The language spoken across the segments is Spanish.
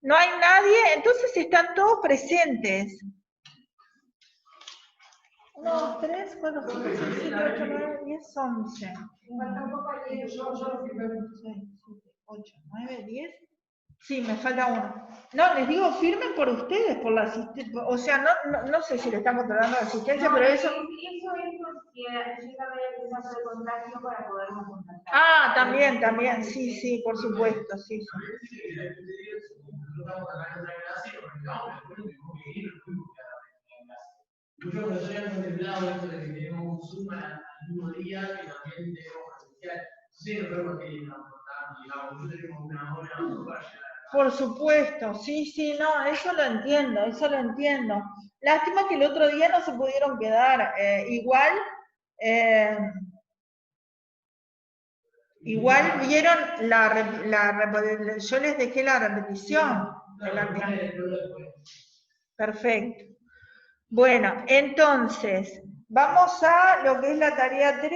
¿No hay nadie? Entonces están todos presentes. 1, 2, 3, 4, 5, 6, 7, 8, 9, 10, 11. 8, 9, 10. Sí, me falta uno. No, les digo, firmen por ustedes, por la asistencia. O sea, no sé si le estamos dando asistencia, pero eso... Eso es porque llega a haber el caso de contagio para podernos contactar. Ah, también, sí, por supuesto, sí. Muchos profesores han contemplado esto de que tenemos un Zoom al mismo día que también tenemos presencial. Sí, no creo que digamos, nosotros tenemos una hora para llegar. Por supuesto, sí, no, eso lo entiendo. Lástima que el otro día no se pudieron quedar. Igual vieron yo les dejé la repetición de la clase. Perfecto. Bueno, entonces, vamos a lo que es la tarea 3,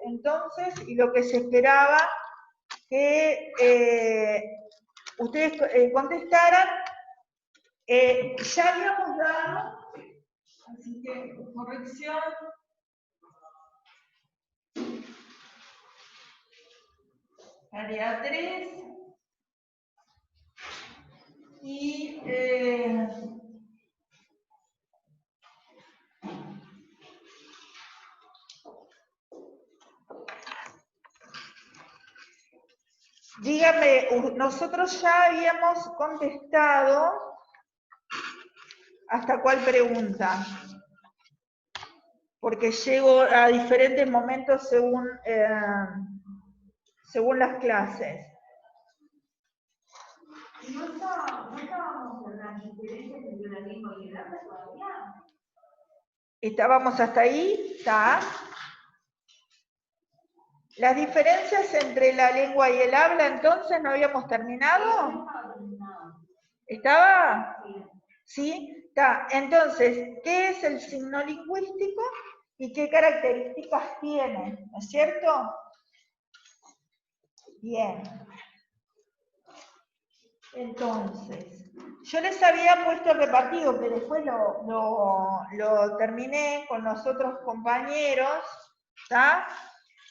entonces, y lo que se esperaba que ustedes contestaran. Ya habíamos dado, así que corrección. Tarea 3. Y dígame, nosotros ya habíamos contestado hasta cuál pregunta, porque llego a diferentes momentos según las clases. ¿No estábamos en las diferencias entre la lengua y el habla todavía? ¿Estábamos hasta ahí? ¿Está? ¿Las diferencias entre la lengua y el habla entonces no habíamos terminado? ¿Estaba? ¿Sí? Está. Entonces, ¿qué es el signo lingüístico y qué características tiene? ¿No es cierto? Bien. Entonces, yo les había puesto repartido, que después lo terminé con los otros compañeros, ¿está?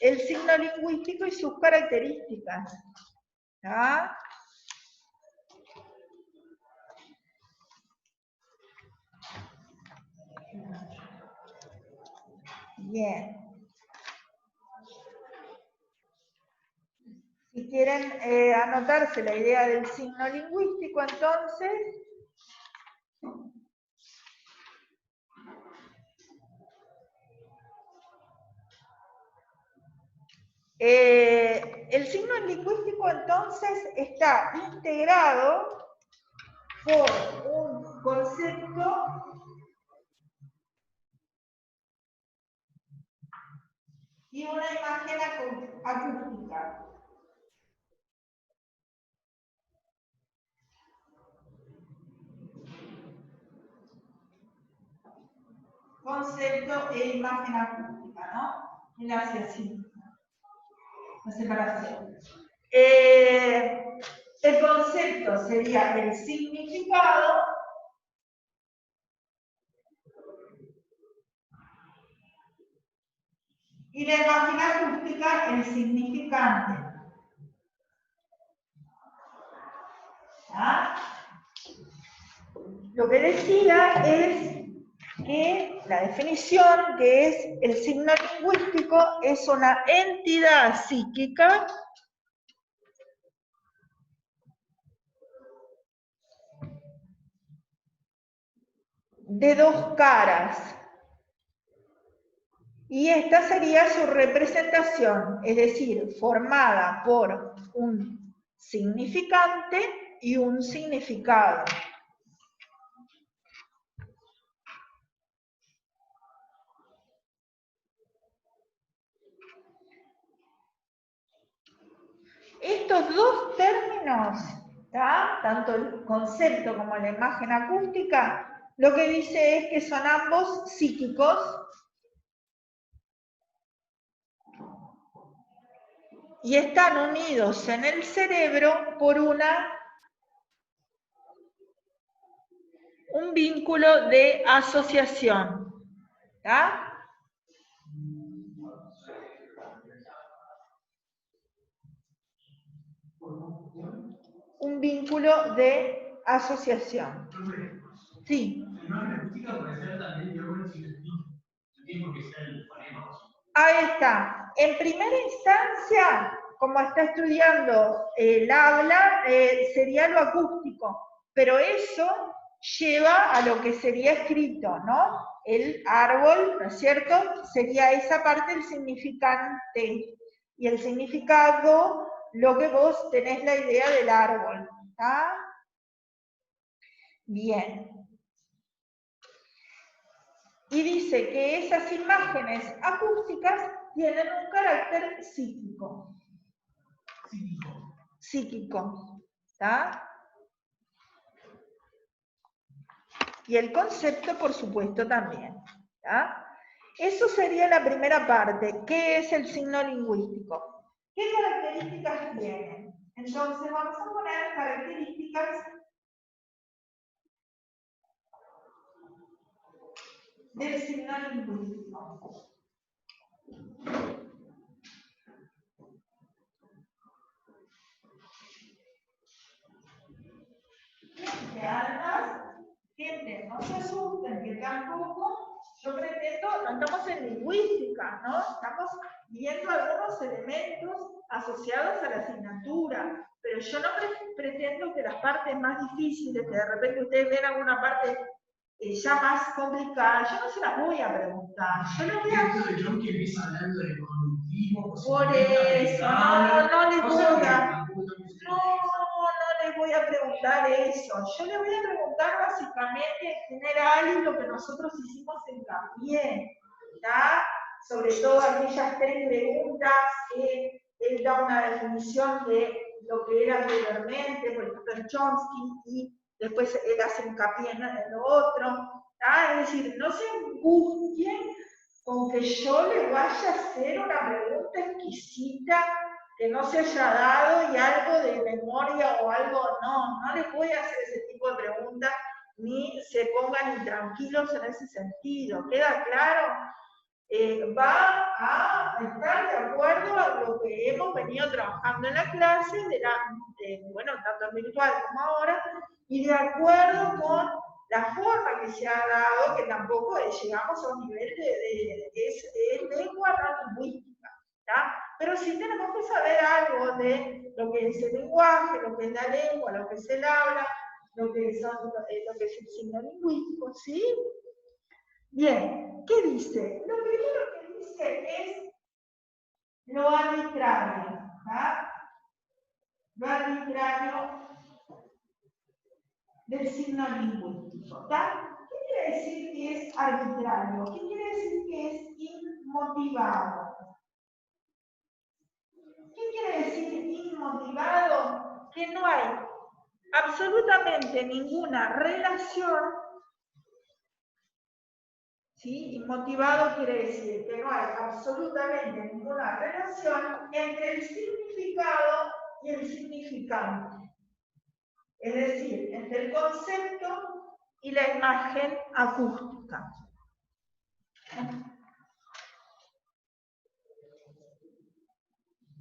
El signo lingüístico y sus características, ¿está? Bien. Si quieren anotarse la idea del signo lingüístico, entonces, el signo lingüístico entonces está integrado por un concepto y una imagen acústica. Concepto e imagen acústica, ¿no? Él hace así, la separación. El concepto sería el significado y la imagen acústica el significante. ¿Ah? Lo que decía es que la definición que es el signo lingüístico es una entidad psíquica de dos caras. Y esta sería su representación, es decir, formada por un significante y un significado. Estos dos términos, ¿tá? Tanto el concepto como la imagen acústica, lo que dice es que son ambos psíquicos y están unidos en el cerebro por una un vínculo de asociación. ¿Está? Un vínculo de asociación. Sí. Ahí está. En primera instancia, como está estudiando el habla, sería lo acústico, pero eso lleva a lo que sería escrito, ¿no? El árbol, ¿no es cierto? Sería esa parte el significante. Y el significado, lo que vos tenés la idea del árbol, ¿está? Bien. Y dice que esas imágenes acústicas tienen un carácter psíquico. Psíquico. ¿Está? Y el concepto, por supuesto, también. ¿Está? Eso sería la primera parte. ¿Qué es el signo lingüístico? ¿Qué características tiene? Entonces vamos a poner características del signo lingüístico. Que además, gente, no se asusten, que tampoco yo pretendo, no estamos en lingüística, ¿no? Estamos viendo algunos elementos asociados a la asignatura, pero yo no pretendo que las partes más difíciles, que de repente ustedes ven alguna parte ya más complicada, yo no se las voy a preguntar. Yo les voy a... Por eso, no les voy a... No les voy a preguntar eso. Yo les voy a preguntar básicamente en general y lo que nosotros hicimos hincapié, ¿tá? Sobre todo aquellas 3 preguntas que él da una definición de lo que era anteriormente, por ejemplo, Chomsky, y después él hace hincapié en lo otro. ¿Tá? Es decir, no se angustien con que yo les vaya a hacer una pregunta exquisita que no se haya dado y algo de memoria o algo, no les voy a hacer ese tipo de preguntas, ni se pongan intranquilos en ese sentido. ¿Queda claro? Va a estar de acuerdo a lo que hemos venido trabajando en la clase, bueno, tanto en virtual como ahora, y de acuerdo con la forma que se ha dado, que tampoco llegamos a un nivel de lengua no lingüística, ¿tá? Pero sí tenemos que saber algo de lo que es el lenguaje, lo que es la lengua, lo que es el habla, lo que es el signo lingüístico, ¿sí? Bien, ¿qué dice? Lo primero que dice es lo arbitrario, ¿tá? Lo arbitrario del signo lingüístico, ¿tá? ¿Qué quiere decir que es arbitrario? ¿Qué quiere decir que es inmotivado? ¿Qué quiere decir inmotivado? Que no hay absolutamente ninguna relación. ¿Sí? Inmotivado quiere decir que no hay absolutamente ninguna relación entre el significado y el significante. Es decir, entre el concepto y la imagen acústica.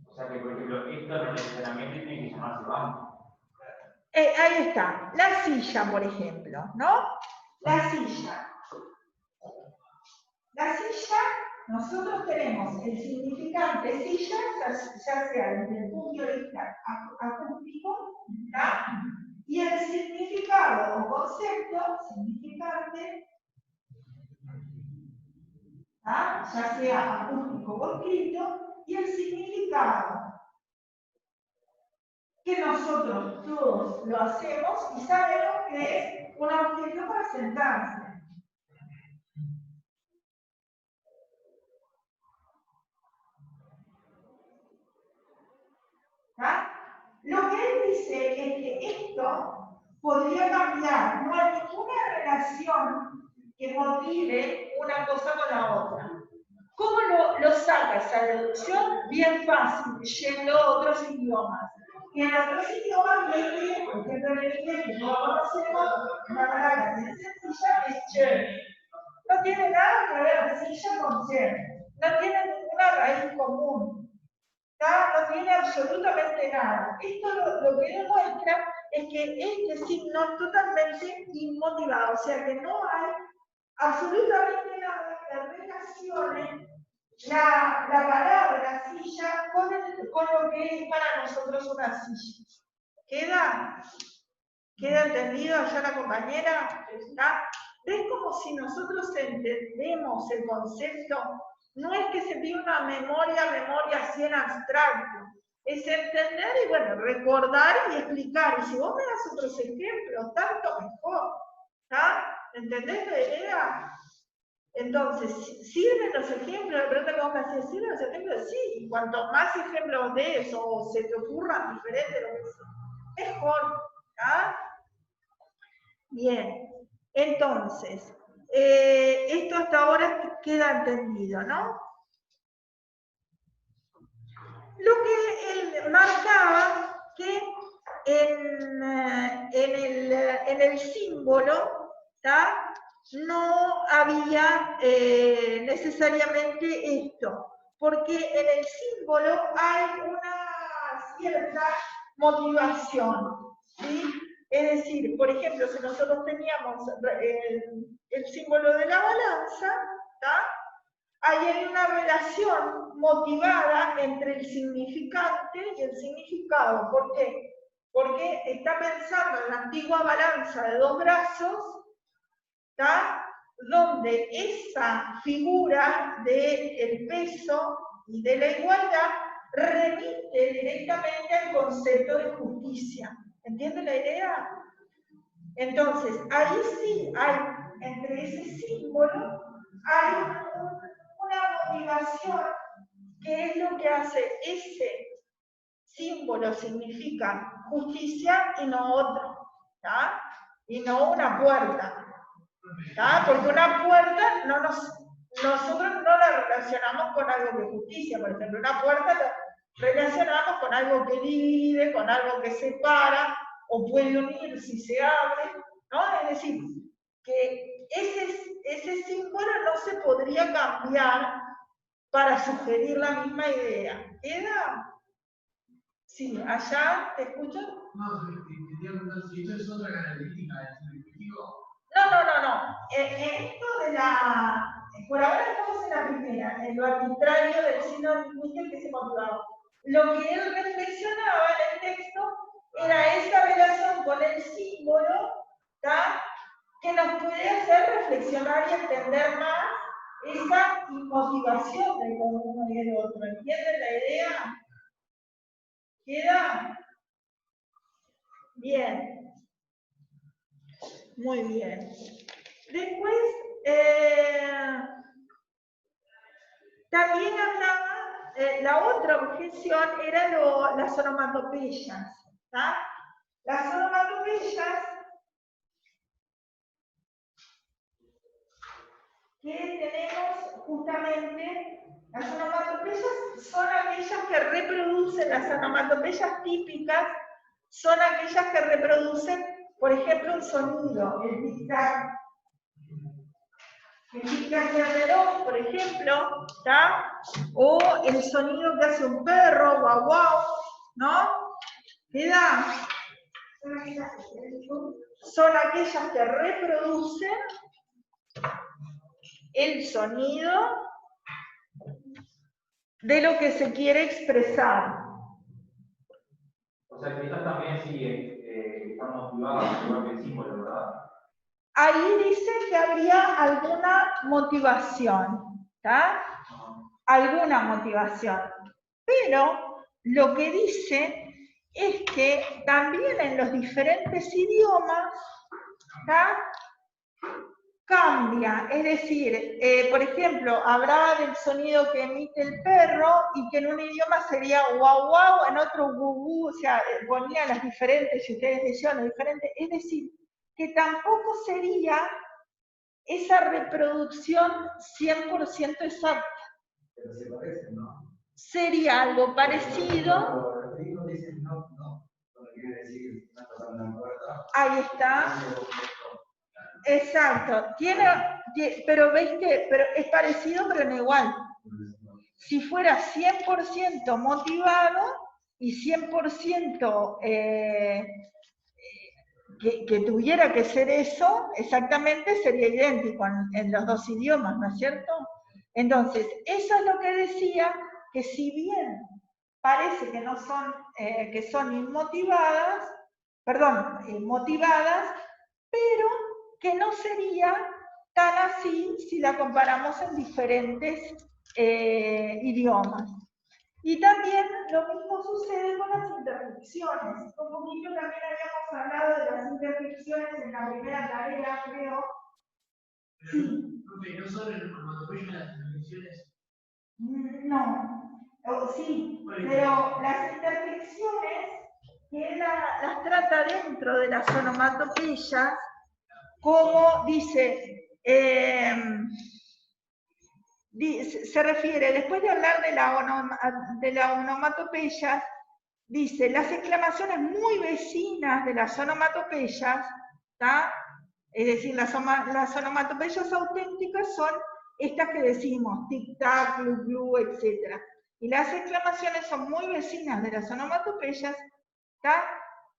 O sea que, por ejemplo, esto no necesariamente tiene que llamarse banco. Ahí está, la silla, por ejemplo, ¿no? La silla. La silla, nosotros tenemos el significante silla, ya sea desde el punto de vista acústico, ¿tá? Y el significado o concepto, significante, ¿tá? Ya sea acústico o escrito, y el significado, que nosotros todos lo hacemos y sabemos que es un objeto para sentarse. ¿Tá? Lo que él dice es que esto podría cambiar, no hay ninguna relación que motive una cosa con la otra. ¿Cómo lo saca esa deducción? Bien fácil, yendo a otros idiomas. y en otros idiomas, por ejemplo en el inglés, que no conocemos, una palabra bien sencilla es chévere. No tiene nada que ver silla con chévere. No tiene ninguna raíz común. No tiene absolutamente nada. Esto lo que demuestra es que este signo es totalmente inmotivado, o sea que no hay absolutamente nada que relacione la palabra silla con lo que es para nosotros una silla. ¿Queda entendido allá la compañera? ¿Está? ¿Ves como si nosotros entendemos el concepto? No es que se pida una memoria así en abstracto. Es entender y, bueno, recordar y explicar. Y si vos me das otros ejemplos, tanto mejor. ¿Está? ¿Entendés la idea? Entonces, ¿sirven los ejemplos? De pronto, ¿cómo me hacías? ¿Sirven los ejemplos? Sí. Y cuanto más ejemplos des o se te ocurran diferentes, lo que sea, mejor. ¿Está? Bien. Entonces, esto hasta ahora queda entendido, ¿no? Lo que él marcaba que en el símbolo, ¿tá? No había necesariamente esto, porque en el símbolo hay una cierta motivación, ¿sí? Es decir, por ejemplo, si nosotros teníamos el símbolo de la balanza, ¿tá? Ahí hay una relación motivada entre el significante y el significado. ¿Por qué? Porque está pensando en la antigua balanza de 2 brazos, ¿tá? Donde esa figura del peso y de la igualdad remite directamente al concepto de justicia. ¿Entienden la idea? Entonces, ahí sí hay, entre ese símbolo, hay una motivación que es lo que hace ese símbolo, significa justicia y no otro, ¿tá? Y no una puerta, ¿tá? Porque una puerta nosotros no la relacionamos con algo de justicia. Por ejemplo, una puerta la relacionamos con algo que divide, con algo que separa, o puede unir si se abre, ¿no? Es decir, que ese símbolo no se podría cambiar para sugerir la misma idea. ¿Queda? Sí, allá, ¿te escucho? No, si esto es otra característica del significativo. No. Esto de la... Por ahora estamos en la primera, en lo arbitrario del signo lingüístico que se motivaba. Lo que él reflexionaba en el texto era esa relación con el símbolo, ¿tá? Que nos puede hacer reflexionar y entender más esa motivación del uno y el otro. ¿Entienden la idea? ¿Queda? Bien. Muy bien. Después, también hablaba, la otra objeción era las onomatopeyas. ¿Tá? Las onomatopeyas que tenemos justamente, las onomatopeyas son aquellas que reproducen, las onomatopeyas típicas son aquellas que reproducen, por ejemplo, un sonido, el tic-tac. El tic-tac de reloj, por ejemplo, ¿tá? O el sonido que hace un perro, guau guau, ¿no? ¿Queda? Son aquellas que reproducen el sonido de lo que se quiere expresar. O sea, que estas también sí están motivadas, igual que el símbolo, ¿verdad? Ahí dice que habría alguna motivación, ¿tá? Alguna motivación. Pero lo que dice es que también en los diferentes idiomas, ¿tá? Cambia, es decir, por ejemplo, habrá del sonido que emite el perro y que en un idioma sería guau guau, en otro gu gu, o sea, ponía las diferentes, si ustedes decían las diferentes, es decir, que tampoco sería esa reproducción 100% exacta. Pero se parecen, ¿no? Sería algo parecido. Los gringos dicen no, Ahí está. Exacto. Pero veis que es parecido, pero no igual. Si fuera 100% motivado y 100% que tuviera que ser eso, exactamente sería idéntico en los dos idiomas, ¿no es cierto? Entonces, eso es lo que decía, que si bien parece que no son, que son inmotivadas, motivadas, pero que no sería tan así si la comparamos en diferentes idiomas. Y también lo mismo sucede con las interjecciones. Un poquito también habíamos hablado de las interjecciones en la primera tarea, creo. Sí. ¿No son el onomatopeya las interjecciones? No. Sí, pero las interjecciones, que él las trata dentro de las onomatopeyas, como dice, se refiere, después de hablar de la onomatopeya, dice, las exclamaciones muy vecinas de las onomatopeyas, ¿tá? Es decir, las onomatopeyas auténticas son estas que decimos, tic-tac, glu-glu, etc. Y las exclamaciones son muy vecinas de las onomatopeyas, ¿tá?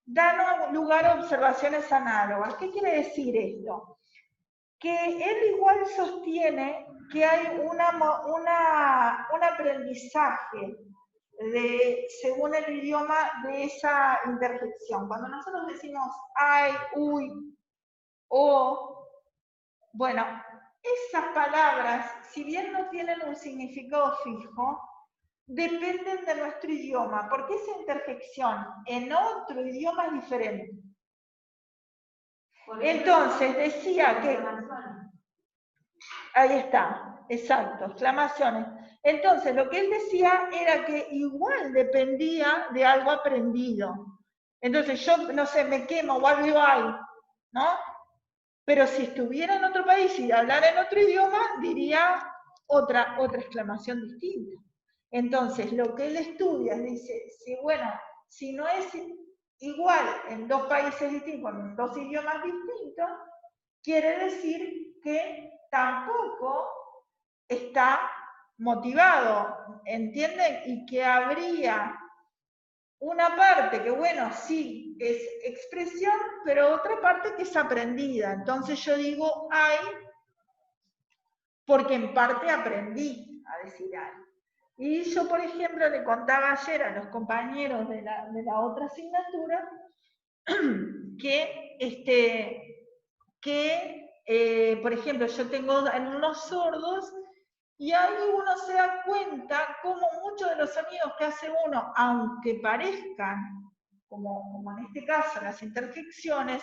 Dan lugar a observaciones análogas. ¿Qué quiere decir esto? Que él igual sostiene que hay un aprendizaje según el idioma de esa interjección. Cuando nosotros decimos ay, uy, o, bueno, esas palabras, si bien no tienen un significado fijo, dependen de nuestro idioma, porque esa interjección en otro idioma es diferente. Entonces decía que... Ahí está, exacto, exclamaciones. Entonces lo que él decía era que igual dependía de algo aprendido. Entonces yo, no sé, me quemo, what do I, ¿no? Pero si estuviera en otro país y hablara en otro idioma, diría otra exclamación distinta. Entonces lo que él estudia, dice, si no es igual en dos países distintos, en dos idiomas distintos, quiere decir que tampoco está motivado, ¿entienden? Y que habría una parte que, bueno, sí, es expresión, pero otra parte que es aprendida. Entonces yo digo ay, porque en parte aprendí a decir ay. Y yo, por ejemplo, le contaba ayer a los compañeros de la otra asignatura por ejemplo, yo tengo alumnos sordos y ahí uno se da cuenta cómo muchos de los sonidos que hace uno, aunque parezcan, como en este caso las interjecciones,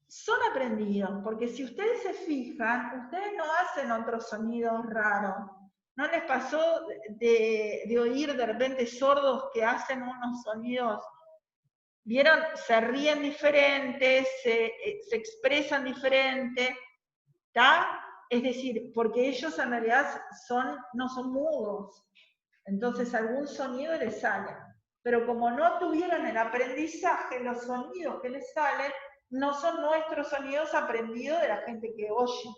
son aprendidos, porque si ustedes se fijan, ustedes no hacen otros sonidos raros. ¿No les pasó de oír de repente sordos que hacen unos sonidos? ¿Vieron? Se ríen diferentes, se expresan diferente, ¿está? Es decir, porque ellos en realidad no son mudos, entonces algún sonido les sale. Pero como no tuvieron el aprendizaje, los sonidos que les salen no son nuestros sonidos aprendidos de la gente que oye.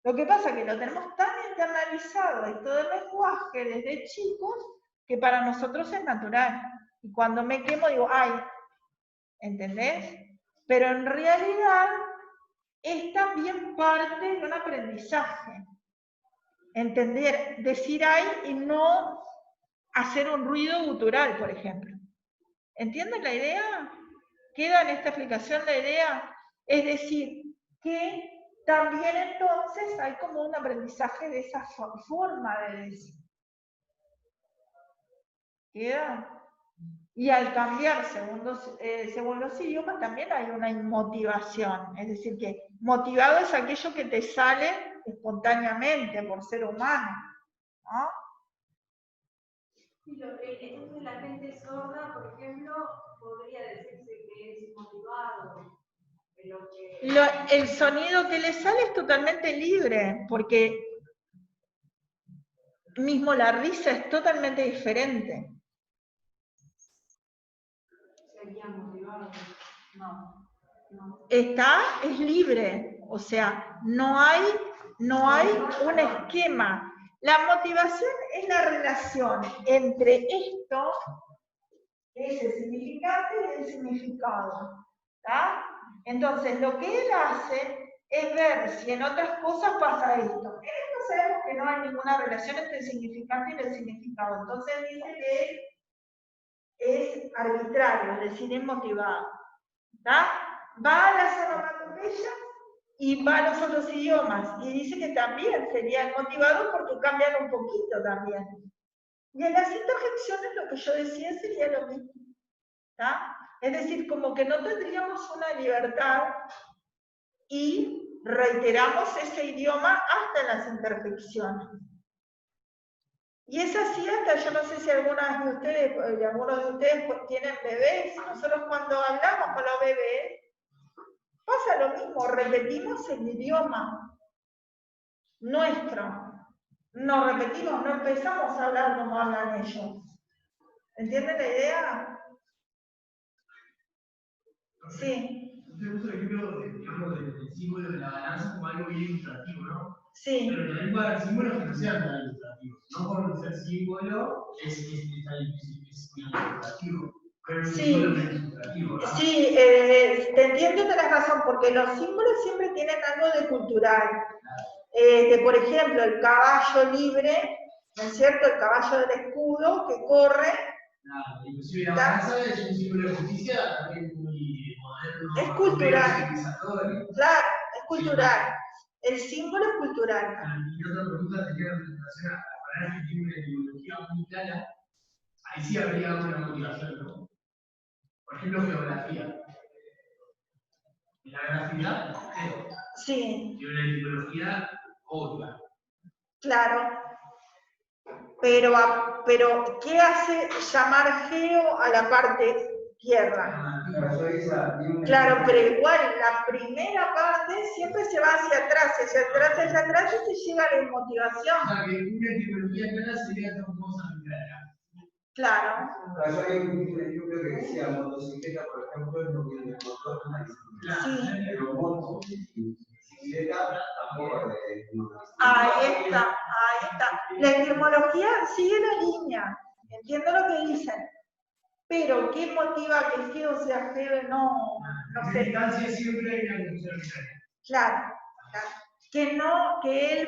Lo que pasa es que lo tenemos tan internalizado esto del lenguaje desde chicos que para nosotros es natural. Y cuando me quemo digo, ay, ¿entendés? Pero en realidad es también parte de un aprendizaje. Entender, decir ay y no hacer un ruido gutural, por ejemplo. ¿Entienden la idea? ¿Queda en esta explicación la idea? Es decir, que también entonces hay como un aprendizaje de esa forma de decir. ¿Queda? Y al cambiar según los idiomas también hay una inmotivación. Es decir, que motivado es aquello que te sale espontáneamente por ser humano, ¿no? Entonces la gente sorda, por ejemplo, podría decirse que es motivado. Pero que... El sonido que le sale es totalmente libre, porque mismo la risa es totalmente diferente. Sería motivado. es libre, o sea, no hay un esquema. La motivación es la relación entre esto, que es el significante, y el significado. ¿Tá? Entonces, lo que él hace es ver si en otras cosas pasa esto. En esto sabemos que no hay ninguna relación entre el significante y el significado. Entonces dice que es arbitrario, es decir, inmotivado. ¿Tá? Va a las onomatopeyas y va a los otros idiomas. Y dice que también sería motivado porque cambian un poquito también. Y en las interjecciones lo que yo decía sería lo mismo. ¿Tá? Es decir, como que no tendríamos una libertad y reiteramos ese idioma hasta en las interjecciones. Y es así hasta, yo no sé si algunos de ustedes tienen bebés, nosotros cuando hablamos con los bebés, pasa lo mismo, repetimos el idioma nuestro. No repetimos, no empezamos a hablar como hablan ellos. ¿Entienden la idea? Sí. Usted puso el ejemplo, digamos, del símbolo de la balanza como algo bien ilustrativo, ¿no? Sí. Pero también puede haber símbolos que no sean tan ilustrativos. No por ser símbolo es muy ilustrativo. Pero es un símbolo menos ilustrativo, ¿verdad? Sí, te entiendo, tenés razón, porque los símbolos siempre tienen algo de cultural. Por ejemplo, el caballo libre, ¿no es cierto? El caballo del escudo que corre. Claro, inclusive la balanza es un símbolo de justicia también muy moderno. Es cultural. Claro, es cultural. Sí. El símbolo es cultural. Y otra pregunta tenía relación a la palabra que tiene una etimología muy clara. Ahí sí habría una motivación, ¿no? Por ejemplo, geografía. En la grafía, geo. Sí. Y una etimología, otra. Claro. Pero, ¿qué hace llamar geo a la parte tierra? Claro, pero igual la primera parte siempre se va hacia atrás y se llega a la inmotivación. O sea, que una etimología clara sería otra cosa clara. Claro. Yo hay un ejemplo que decía motocicleta, por ejemplo, es lo que el motor es una bicicleta. Sí. Pero moto y bicicleta tampoco es una Ahí está. La etimología sigue la línea. Entiendo lo que dicen. Pero, ¿qué motiva que feo sea feo y no sé? En distancia siempre hay una evolución arbitraria. Claro. Que él,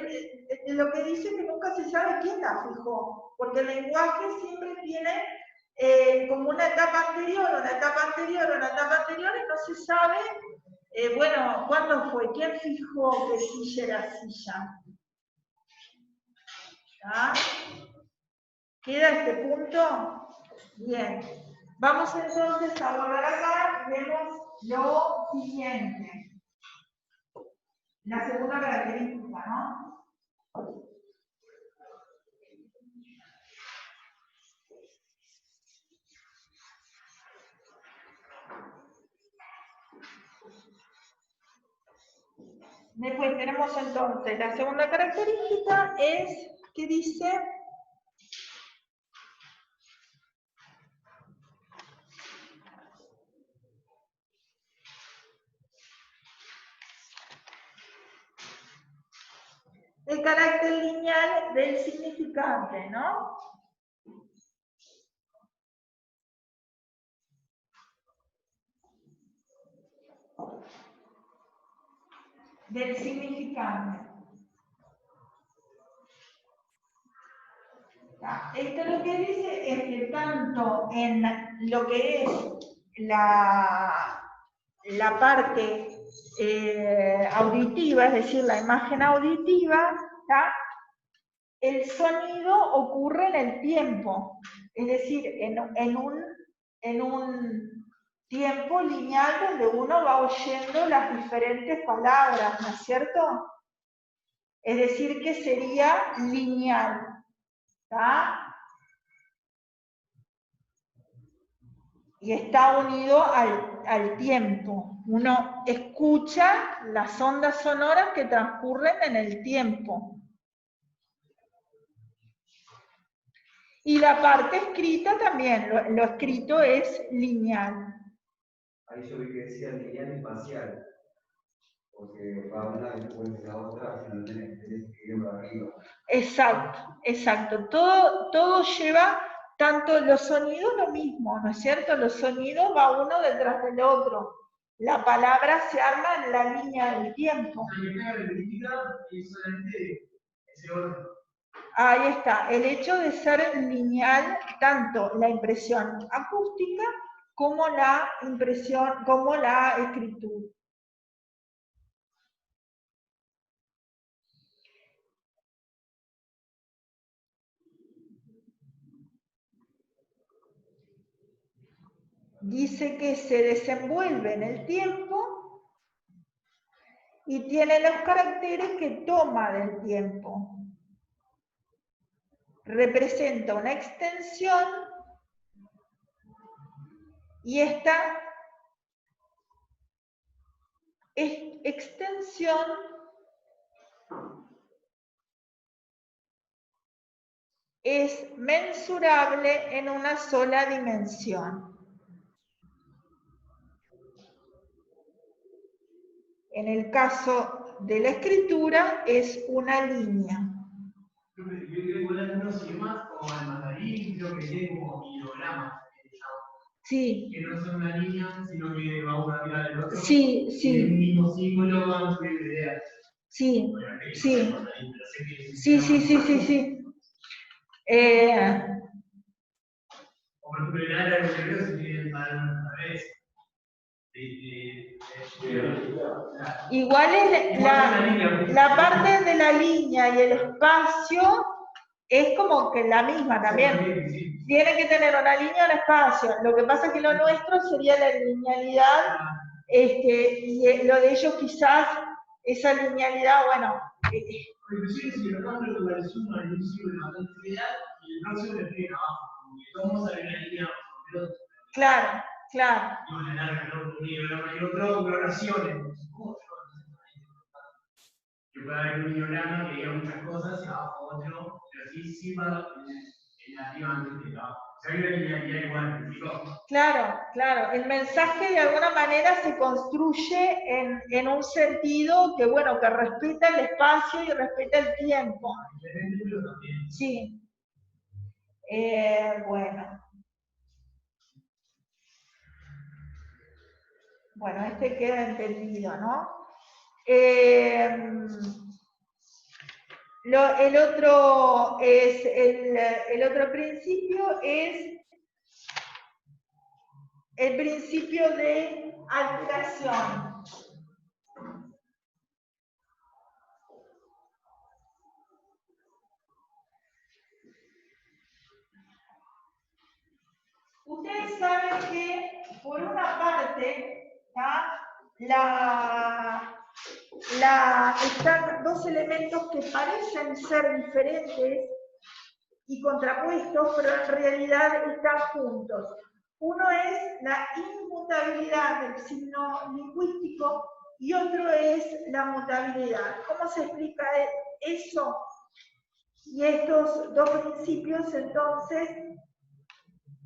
lo que dice que nunca se sabe quién la fijó, porque el lenguaje siempre tiene como una etapa anterior, y no se sabe, bueno, ¿cuándo fue? ¿Quién fijó que silla era silla? ¿Ah? ¿Queda este punto? Bien. Vamos entonces a volver acá y vemos lo siguiente. La segunda característica, ¿no? Después tenemos entonces la segunda característica es que dice el carácter lineal del significante, ¿no? Del significante. Esto lo que dice es que tanto en lo que es la parte auditiva, es decir, la imagen auditiva, ¿tá? El sonido ocurre en el tiempo, es decir, en un tiempo lineal donde uno va oyendo las diferentes palabras, ¿no es cierto? Es decir, que sería lineal, ¿tá? Y está unido al tiempo. Uno escucha las ondas sonoras que transcurren en el tiempo. Y la parte escrita también, lo escrito es lineal. ahí yo vi que decía lineal y parcial, porque va una después de la otra, si no tenés que ir para arriba. Exacto, exacto. Todo lleva, tanto los sonidos lo mismo, ¿no es cierto? Los sonidos va uno detrás del otro. La palabra se arma en la línea del tiempo. Ahí está, el hecho de ser lineal, tanto la impresión acústica como la impresión, como la escritura. Dice que se desenvuelve en el tiempo y tiene los caracteres que toma del tiempo. Representa una extensión y esta extensión es mensurable en una sola dimensión. En el caso de la escritura es una línea. Yo creo que unos idiomas como el mandarín, creo que tiene como ideogramas. Sí. Que no son una línea, sino que va una mirada del otro. Sí, Y sí. el mismo símbolo van a subir ideas. Sí, sí. Sí, Sí, sí, sí, sí, sí. O por ejemplo, el área de los libros se tiene al revés. Igual es la parte de la línea y el espacio es como que la misma también. Tiene que tener una línea y un espacio. Lo que pasa es que lo nuestro sería la linealidad, y lo de ellos quizás esa linealidad, bueno. Inclusive si lo cambio de versión al inicio de la cantidad y el próximo le piden abajo, porque vamos a ver una línea sobre otro. Claro, claro. Y van a dar calor y otro oraciones. Que puede haber un diagrama que diga muchas cosas y abajo otro, pero sí va en arriba antes que abajo. O sea, hay una linealidad igual, ¿no? Claro, claro. El mensaje de alguna manera se construye en un sentido que, bueno, que respeta el espacio y respeta el tiempo. Sí. Bueno. Bueno, este queda entendido, ¿no? El otro principio es el principio de alteración. Ustedes saben que, por una parte, están dos elementos que parecen ser diferentes y contrapuestos, pero en realidad están juntos. Uno es la inmutabilidad del signo lingüístico y otro es la mutabilidad. ¿Cómo se explica eso? Y estos dos principios, entonces,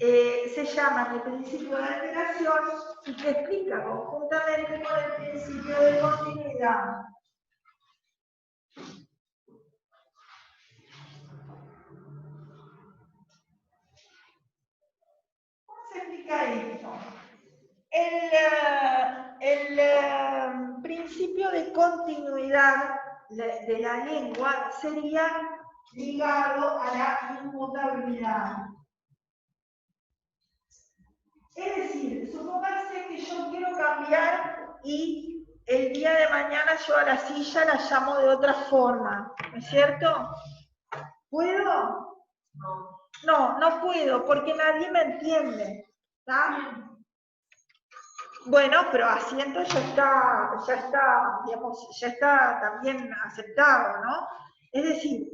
se llaman el principio de alteración y que explica conjuntamente con el principio de continuidad. ¿Cómo se explica esto? El principio de continuidad de la lengua sería ligado a la inmutabilidad. Es decir, supóngase que yo quiero cambiar y el día de mañana yo a la silla la llamo de otra forma, ¿no es cierto? ¿Puedo? No puedo, porque nadie me entiende. ¿Está? Bueno, pero asiento ya está también aceptado, ¿no? Es decir,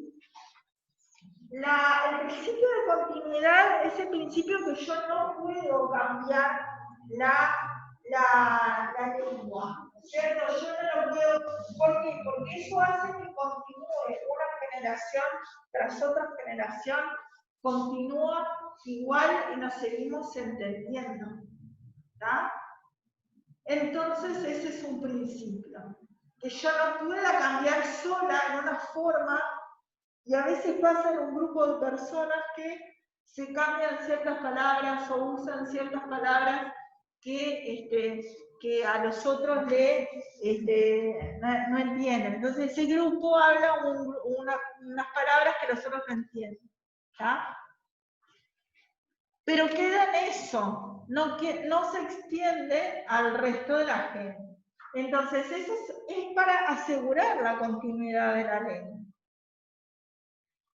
el principio de continuidad es el principio que yo no puedo cambiar la lengua, ¿cierto? Yo no lo puedo, ¿por qué? Porque eso hace que continúe una generación tras otra generación, continúa igual y nos seguimos entendiendo, ¿está? Entonces ese es un principio. Que yo no pueda cambiar sola en una forma, y a veces pasa en un grupo de personas que se cambian ciertas palabras o usan ciertas palabras que a los otros no entienden. Entonces ese grupo habla unas palabras que los otros no entienden. ¿Tá? Pero queda en eso, no se extiende al resto de la gente. Entonces eso es para asegurar la continuidad de la lengua.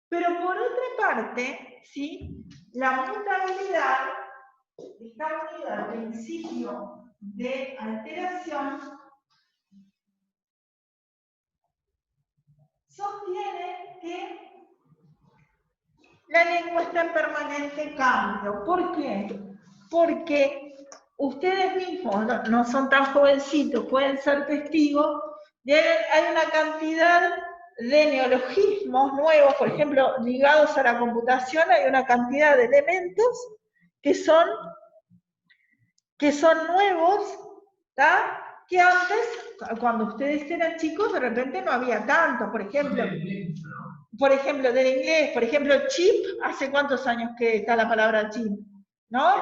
Pero por otra parte, ¿sí? La mutabilidad está unida al principio de alteración, sostiene que la lengua está en permanente cambio. ¿Por qué? Porque ustedes mismos no son tan jovencitos, pueden ser testigos de hay una cantidad de neologismos nuevos, por ejemplo, ligados a la computación, hay una cantidad de elementos que son nuevos, ¿tá? Que antes, cuando ustedes eran chicos, de repente no había tanto. Por ejemplo, del inglés, por ejemplo, chip, ¿hace cuántos años que está la palabra chip? ¿No?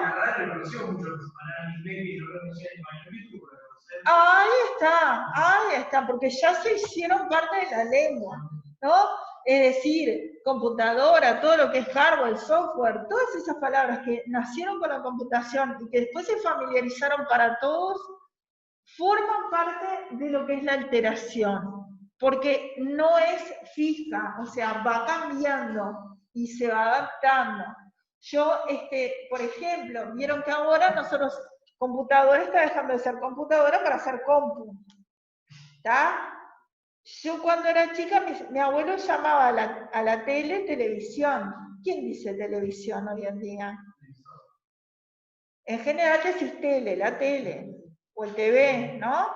Ahí está, porque ya se hicieron parte de la lengua, ¿no? Es decir, computadora, todo lo que es hardware, software, todas esas palabras que nacieron con la computación y que después se familiarizaron para todos, forman parte de lo que es la alteración, porque no es fija, o sea, va cambiando y se va adaptando. Yo, por ejemplo, vieron que ahora nosotros, computadora está dejando de ser computadora para ser compu, ¿está? Yo cuando era chica, mi abuelo llamaba a la tele televisión. ¿Quién dice televisión hoy en día? En general decís tele, la tele, o el TV, ¿no?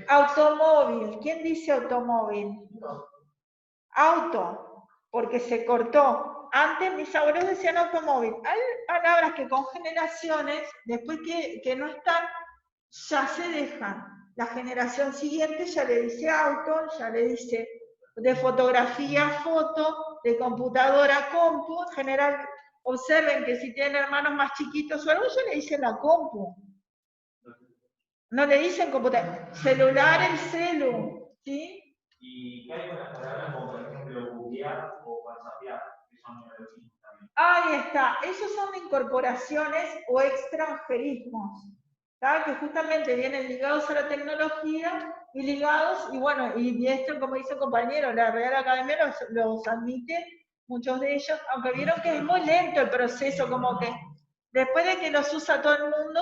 Automóvil, ¿quién dice automóvil? Auto, porque se cortó. Antes mis abuelos decían automóvil. Hay palabras que con generaciones, después que no están, ya se dejan. La generación siguiente ya le dice auto, ya le dice de fotografía, foto, de computadora, compu. En general, observen que si tienen hermanos más chiquitos o algo, ya le dicen la compu. No le dicen computadora. Celular, el celu, ¿sí? ¿Y qué hay con las palabras como, por ejemplo, googlear o whatsappear, que son neologismos también? Ahí está. Esos son incorporaciones o extranjerismos, ¿tá? Que justamente vienen ligados a la tecnología y ligados, y bueno, y esto, como dice el compañero, la Real Academia los admite, muchos de ellos, aunque vieron que es muy lento el proceso, como que después de que los usa todo el mundo,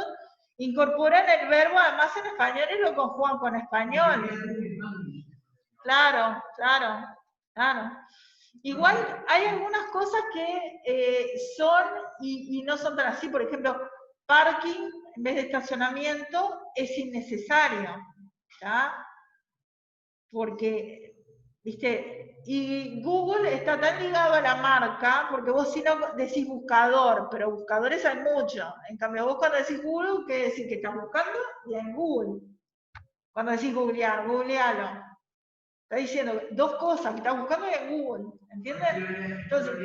incorporan el verbo, además en español, y lo conjugan con español. Claro. Igual hay algunas cosas que son y no son tan así. Por ejemplo, parking en vez de estacionamiento es innecesario, ¿tá? Porque, viste, y Google está tan ligado a la marca, porque vos si no decís buscador, pero buscadores hay muchos. En cambio, vos cuando decís Google, ¿qué decir? Que estás buscando y en Google. Cuando decís googlear, googlealo. Está diciendo dos cosas que estás buscando y en Google. ¿Entiendes? Entonces,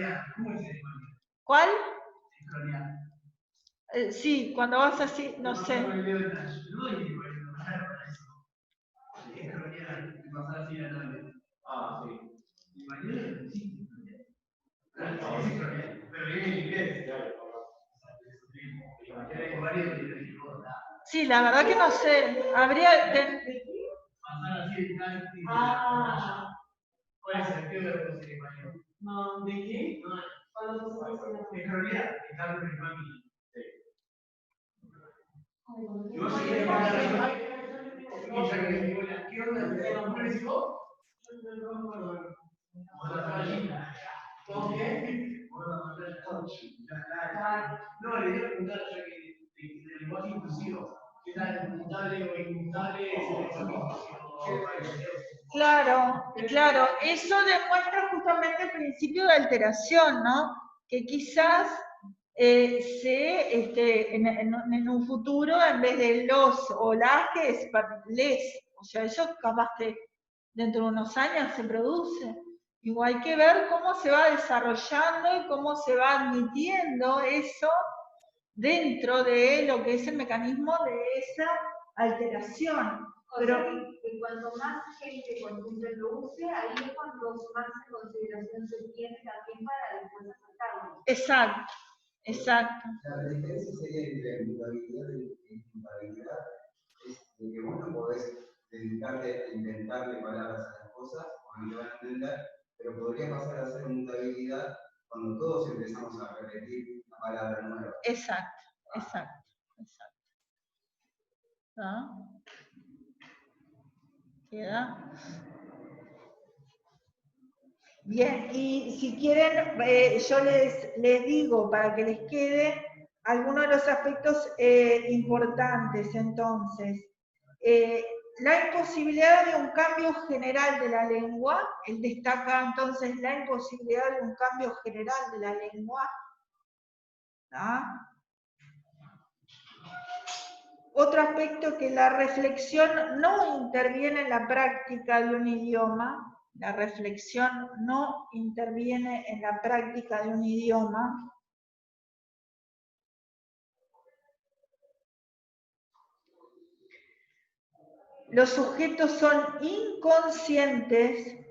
¿cuál? Sí, cuando vas así, no sé. Ah, sí. Pero viene en inglés, Sí, la verdad que no sé. Habría. ¿Cuál es el sentido de la cosa en español? No, ¿de qué? En realidad, está en el familia. Y vos si querés mandar ¿qué onda? ¿Cómo le decís vos? ¿Cómo qué? No, le iba a preguntar ya que del lenguaje inclusivo. ¿Qué tal inmutable o inmutable es el lenguaje inclusivo? Claro, eso demuestra justamente el principio de alteración, ¿no? Que quizás en un futuro, en vez de los o las, que es les. O sea, eso capaz que dentro de unos años se produce. Igual hay que ver cómo se va desarrollando y cómo se va admitiendo eso dentro de lo que es el mecanismo de esa alteración. Pero que cuanto más gente consciente lo use, ahí es cuando más consideración se tiene también para después aceptarlo. Exacto, exacto. La diferencia sería entre mutabilidad y mutabilidad, es de que vos no podés dedicarte a inventarle palabras a las cosas, o no te van a entender, pero podría pasar a ser mutabilidad cuando todos empezamos a repetir la palabra nueva. Exacto, exacto, exacto. ¿Ah? ¿Queda? Bien, y si quieren, yo les digo para que les quede algunos de los aspectos importantes. Entonces, la imposibilidad de un cambio general de la lengua, él destaca entonces la imposibilidad de un cambio general de la lengua. ¿Ah? Otro aspecto, que la reflexión no interviene en la práctica de un idioma. La reflexión no interviene en la práctica de un idioma. Los sujetos son inconscientes.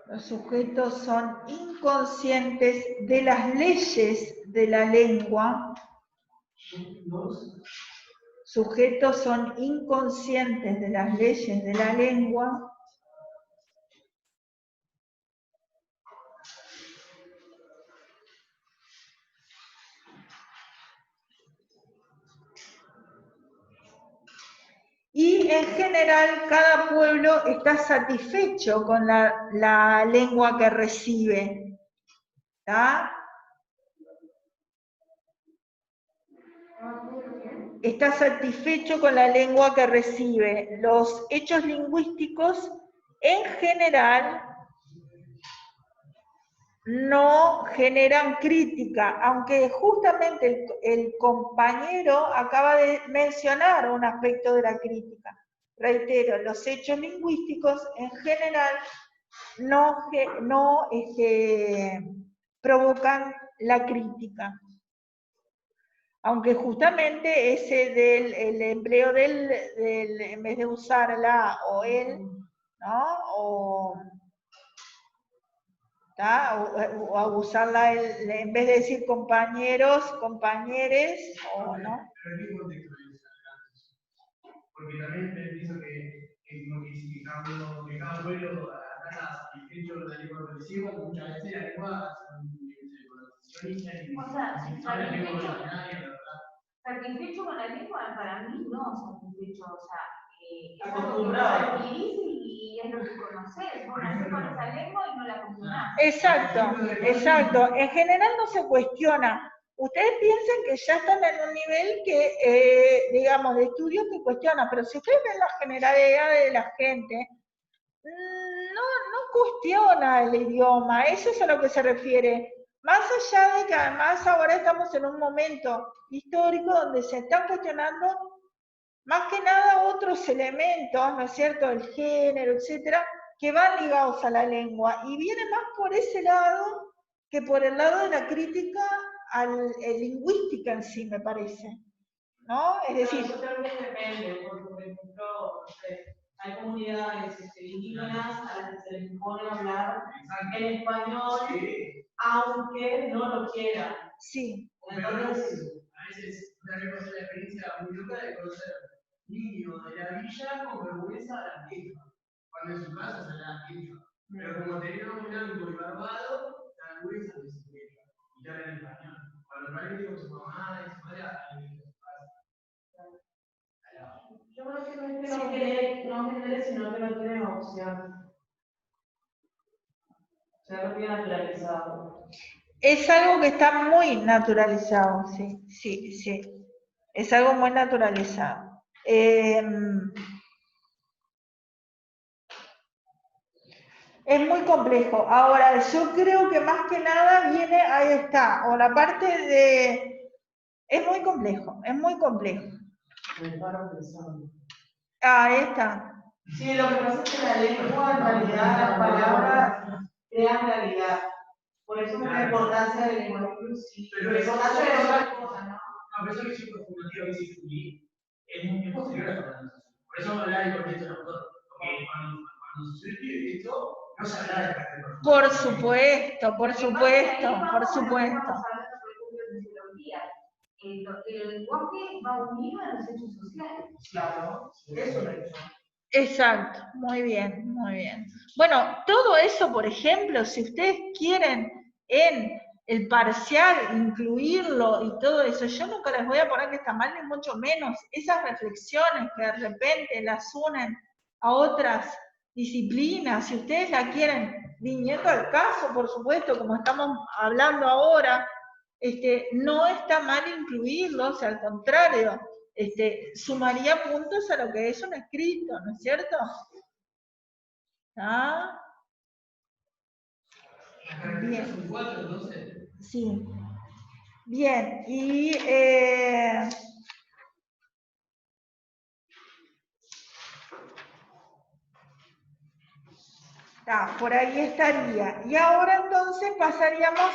Los sujetos son inconscientes de las leyes de la lengua. Sujetos son inconscientes de las leyes de la lengua. Y en general cada pueblo está satisfecho con la lengua que recibe. ¿Está? Está satisfecho con la lengua que recibe. Los hechos lingüísticos en general no generan crítica, aunque justamente el compañero acaba de mencionar un aspecto de la crítica. Reitero, los hechos lingüísticos en general no provocan la crítica. Aunque justamente ese el empleo del, en vez de usar la o el, ¿no? O usarla en vez de decir compañeros, compañeres, o no. Pero ¿qué contexto es? Porque también pienso que como que cada pueblo está satisfecho de la lengua que recibe, muchas veces la lengua o sea, satisfecho con la lengua, para mí no satisfecho, o sea, es algo que adquirís y es lo que conocés, vos nacés con esa lengua y no la combinás. Exacto, exacto. En general no se cuestiona. Ustedes piensen que ya están en un nivel que, digamos, de estudio que cuestiona, pero si ustedes ven la generalidad de la gente, no cuestiona el idioma, eso es a lo que se refiere. Más allá de que además ahora estamos en un momento histórico donde se están cuestionando más que nada otros elementos, ¿no es cierto?, el género, etcétera, que van ligados a la lengua, y viene más por ese lado que por el lado de la crítica lingüística en sí, me parece, ¿no? Es decir... Yo creo que depende, porque por ejemplo, no sé, hay comunidades indígenas a las que se les impone hablar en español, aunque no lo quieran. Sí. Entonces, a veces tenemos una experiencia muy loca de conocer niños de la villa con vergüenza de la queja, cuando en su casa se la queja. Pero como teníamos blanco y barbado, la vergüenza de su queja. Y ya en español. Cuando realmente con su mamá y su madre, yo creo que no es que no genere, sino que no tiene opción. O sea, no tiene naturalizado. Es algo que está muy naturalizado, sí. Es algo muy naturalizado. Es muy complejo. Ahora, yo creo que más que nada viene, ahí está, o la parte de... Es muy complejo, es muy complejo. Me paro pensando. Ahí está. Sí, lo que pasa es que la lengua, en realidad, las palabras crean realidad. Por eso es la importancia del lenguaje inclusivo. Pero La eso importancia de otras cosas, ¿no? no, pero esa visión performativa que dice Juli es posterior a la organización. Por eso hablar del contexto del autor. Porque cuando se escribe esto, no se habla de carácter performativo. Por supuesto, por supuesto, por supuesto. El lenguaje va unido a los hechos sociales. Claro, eso lo he hecho. Exacto, muy bien, muy bien. Bueno, todo eso, por ejemplo, si ustedes quieren en el parcial incluirlo y todo eso, yo nunca les voy a poner que está mal, ni mucho menos. Esas reflexiones que de repente las unen a otras disciplinas, si ustedes la quieren, viniendo al caso, por supuesto, como estamos hablando ahora, no está mal incluirlos, al contrario, sumaría puntos a lo que es un escrito, ¿no es cierto? ¿Ah? Bien. Son 4, entonces. Sí. Bien, y por ahí estaría. Y ahora entonces pasaríamos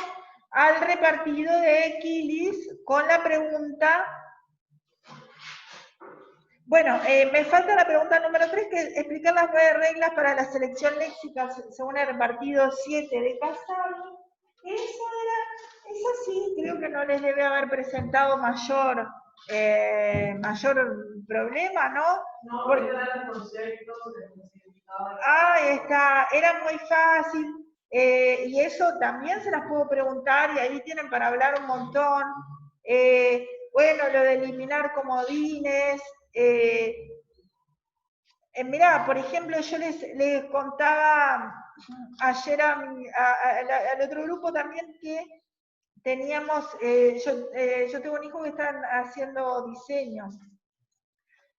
al repartido de Equilis con la pregunta. Bueno, me falta la pregunta número 3, que es explicar las 9 reglas para la selección léxica según el repartido 7 de Casale. Eso sí, creo que no les debe haber presentado mayor problema, ¿no? No, Porque porque eran los conceptos, el significado. está, era muy fácil, y eso también se las puedo preguntar, y ahí tienen para hablar un montón. Bueno, lo de eliminar comodines. Mirá, por ejemplo, yo les contaba ayer al otro grupo también que teníamos, yo tengo un hijo que está haciendo diseño.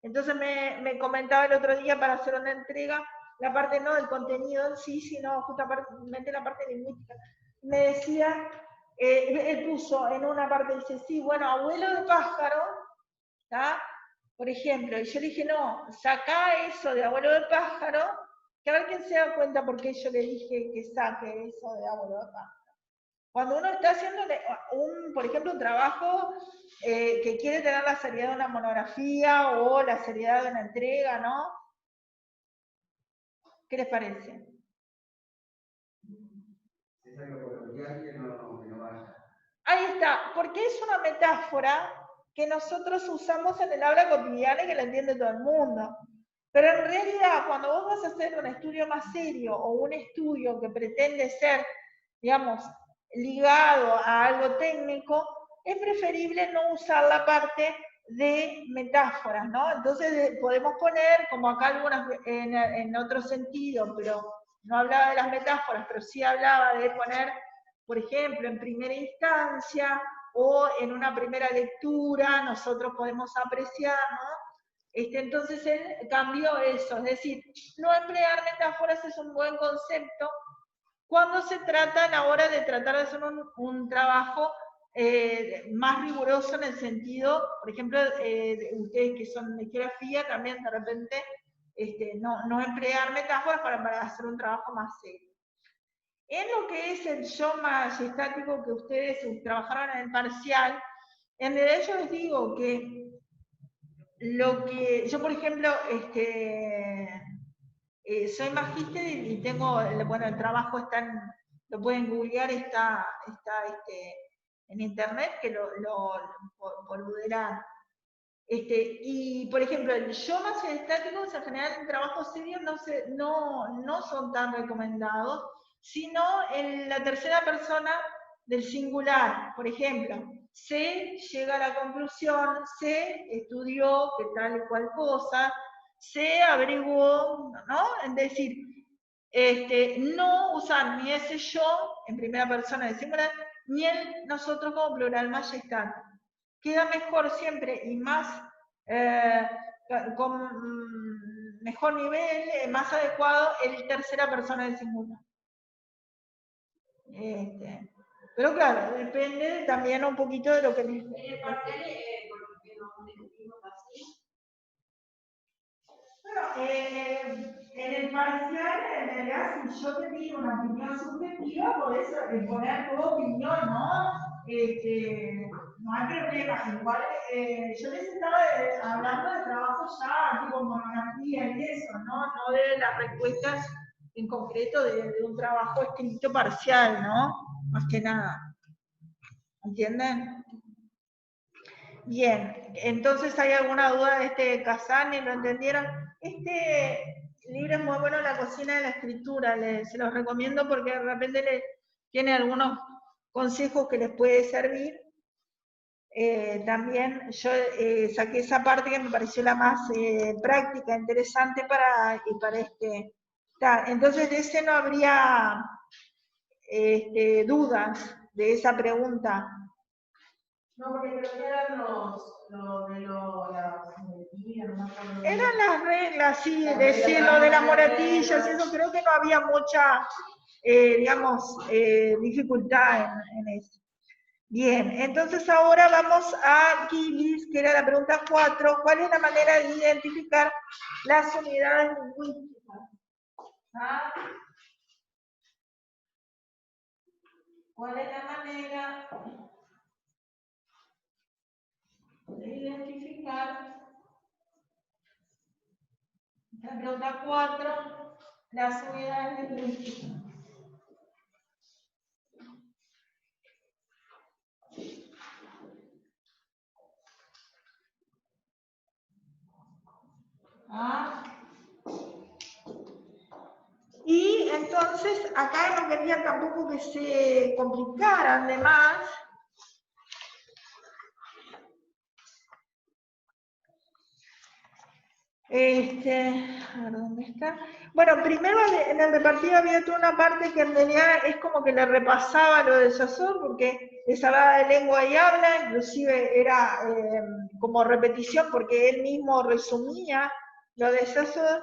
Entonces me comentaba el otro día para hacer una entrega, la parte no del contenido en sí, sino justamente la parte lingüística. Me decía, él puso en una parte, dice, sí, bueno, abuelo de pájaro, ¿tá? Por ejemplo, y yo le dije, no, sacá eso de abuelo de pájaro, que a ver quién se da cuenta por qué yo le dije que saque eso de abuelo de pájaro. Cuando uno está haciendo, por ejemplo, un trabajo que quiere tener la seriedad de una monografía o la seriedad de una entrega, ¿no? ¿Qué les parece? Es algo coloquial que no vaya. Ahí está, porque es una metáfora que nosotros usamos en el habla cotidiana y que la entiende todo el mundo. Pero en realidad, cuando vos vas a hacer un estudio más serio o un estudio que pretende ser, digamos, ligado a algo técnico, es preferible no usar la parte de metáforas, ¿no? Entonces podemos poner, como acá algunas en otro sentido, pero no hablaba de las metáforas, pero sí hablaba de poner, por ejemplo, en primera instancia o en una primera lectura, nosotros podemos apreciar, ¿no? Entonces él cambió eso, es decir, no emplear metáforas es un buen concepto cuando se trata a la hora de tratar de hacer un trabajo más riguroso en el sentido, por ejemplo, ustedes que son de geografía, también de repente no emplear metáforas para hacer un trabajo más serio. En lo que es el yo majestático que ustedes trabajaron en el parcial, en realidad yo les digo que yo, por ejemplo, soy magíster y tengo, bueno, el trabajo está lo pueden googlear, está en internet, que lo boludearán. Y, por ejemplo, el yo majestáticos en general en trabajos serios no son tan recomendados, sino en la tercera persona del singular. Por ejemplo, se llega a la conclusión, se estudió que tal y cual cosa, se averiguó, ¿no? Es decir, no usar ni ese yo en primera persona del singular, ni el nosotros como plural majestático. Queda mejor siempre y más mejor nivel, más adecuado, el tercera persona del singular. Pero claro, depende también un poquito de lo que les... En el parcial, en realidad, si yo te pido una opinión subjetiva, podés poner tu opinión, ¿no? No hay problema. Igual, yo les estaba hablando de trabajo ya, tipo monografía y eso, ¿no? No de las respuestas en concreto de un trabajo escrito parcial, ¿no? Más que nada. ¿Entienden? Bien, entonces, ¿hay alguna duda de este Kazani? ¿Lo entendieron? Este libro es muy bueno, La cocina de la escritura. Se los recomiendo porque de repente tiene algunos consejos que les puede servir. También yo saqué esa parte que me pareció la más práctica, interesante para este. Entonces, de ese no habría dudas de esa pregunta. No, porque creo que eran eran las reglas, sí, decir lo de las moratillas, eso creo que no había mucha, dificultad en eso. Bien, entonces ahora vamos a Kilis, que era la pregunta 4. ¿Cuál es la manera de identificar las unidades lingüísticas? ¿Ah? ¿Cuál es la manera de identificar, la pregunta 4, las unidades lingüísticas? ¿Ah? Y entonces acá no quería tampoco que se complicaran de más. A ver, ¿dónde está? Bueno, primero en el repartido había toda una parte que en realidad es como que le repasaba lo de Saussure, porque les hablaba de lengua y habla, inclusive era como repetición, porque él mismo resumía lo de Saussure,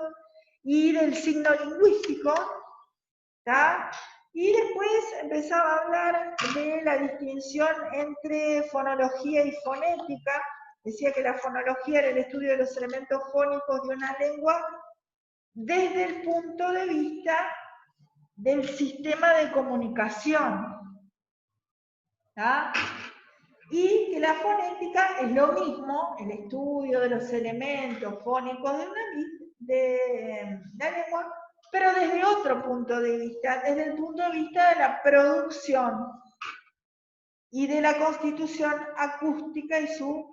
y del signo lingüístico, ¿tá? Y después empezaba a hablar de la distinción entre fonología y fonética. Decía que la fonología era el estudio de los elementos fónicos de una lengua desde el punto de vista del sistema de comunicación. ¿Tá? Y que la fonética es lo mismo, el estudio de los elementos fónicos de la lengua, pero desde otro punto de vista, desde el punto de vista de la producción y de la constitución acústica y su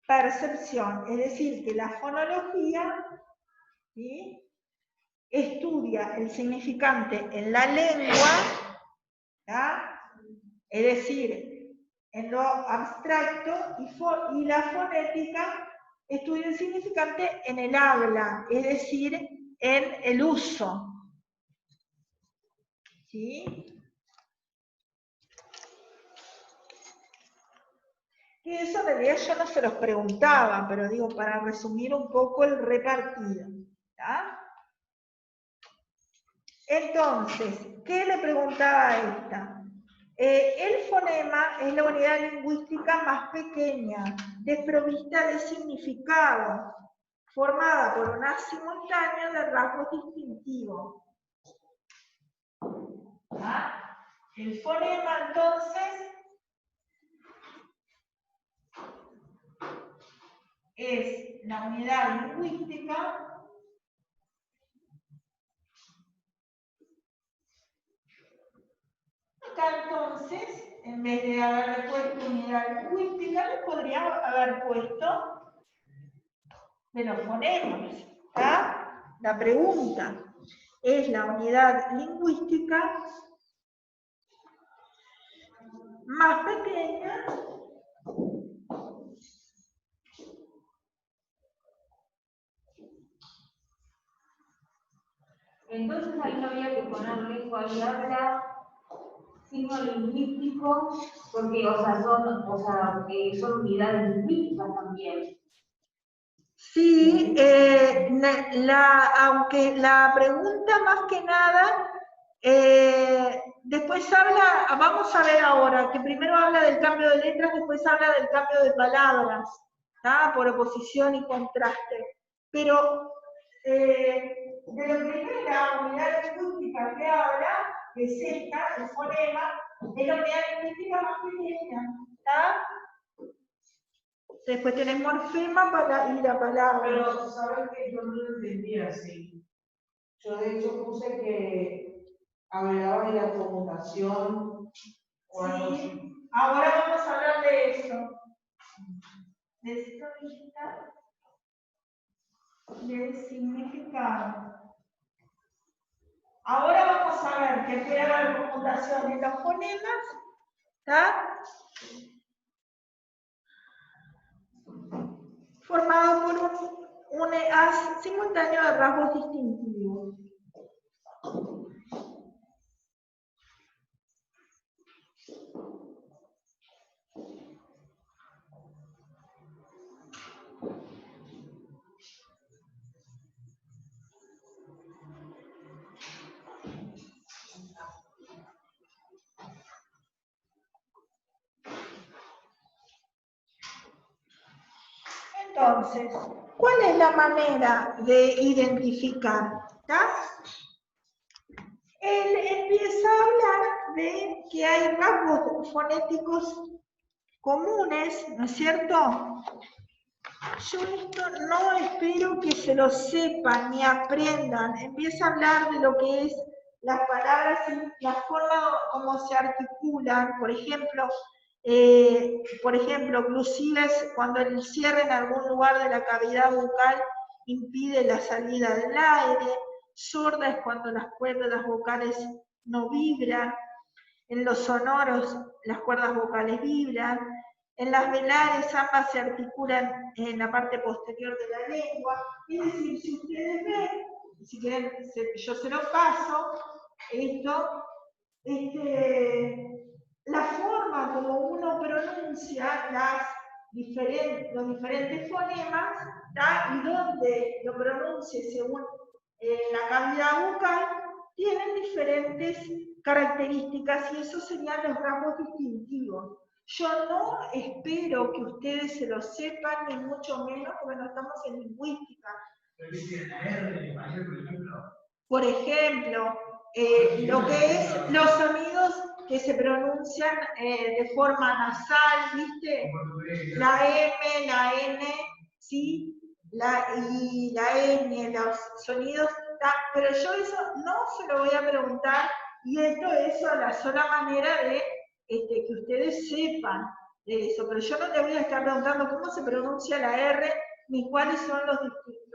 percepción. Es decir, que la fonología, ¿sí?, estudia el significante en la lengua, ¿tá?, es decir, en lo abstracto, y la fonética estudia el significante en el habla, es decir, en el uso. ¿Sí? Y eso en realidad yo no se los preguntaba, pero digo, para resumir un poco el repartido. ¿Tá? Entonces, ¿qué le preguntaba a esta? El fonema es la unidad lingüística más pequeña, desprovista de significado, formada por una simultánea de rasgos distintivos. ¿Ah? El fonema, entonces, es la unidad lingüística acá. Entonces, en vez de haberle puesto unidad lingüística, le podría haber puesto de los fonemas. ¿Tá? La pregunta es la unidad lingüística más pequeña Entonces ahí no había que poner lengua y habla, signo lingüístico, porque, son unidades lingüísticas también. Sí, aunque la pregunta más que nada, después habla, vamos a ver ahora, que primero habla del cambio de letras, después habla del cambio de palabras, ¿tá? Por oposición y contraste. Pero de la primera unidad lingüística que habla, que es esta, el fonema, es la unidad lingüística más pequeña, ¿tá? Después tenés morfema y la palabra. Pero sabes que yo no lo entendí así. Yo de hecho puse que hablaba de la conmutación o algo así. Sí, ahora vamos a hablar de eso. Del significado. Ahora vamos a ver que puede haber conmutación en los fonemas, ¿está? Formado por un haz simultáneo de rasgos distintivos. Entonces, ¿cuál es la manera de identificar? ¿Tá? Él empieza a hablar de que hay rasgos fonéticos comunes, ¿no es cierto? Yo esto no espero que se lo sepan ni aprendan. Empieza a hablar de lo que es las palabras y la forma como se articulan. Por ejemplo, oclusivas cuando el cierre en algún lugar de la cavidad bucal impide la salida del aire. Sorda es cuando las cuerdas vocales no vibran. En los sonoros las cuerdas vocales vibran. En las velares ambas se articulan en la parte posterior de la lengua. Es decir, si ustedes ven, si quieren, yo se lo paso, esto, la forma como uno pronuncia los diferentes fonemas, ¿tá? Y donde lo pronuncie según la cavidad bucal, tienen diferentes características y esos serían los rasgos distintivos. Yo no espero que ustedes se lo sepan, ni mucho menos, porque no estamos en lingüística. La R en español, por ejemplo. Por ejemplo, lo que es los sonidos que se pronuncian de forma nasal, ¿viste? La M, la N, ¿sí? La N, los sonidos, pero yo eso no se lo voy a preguntar, y esto es la sola manera de que ustedes sepan de eso, pero yo no te voy a estar preguntando cómo se pronuncia la R, ni cuáles son los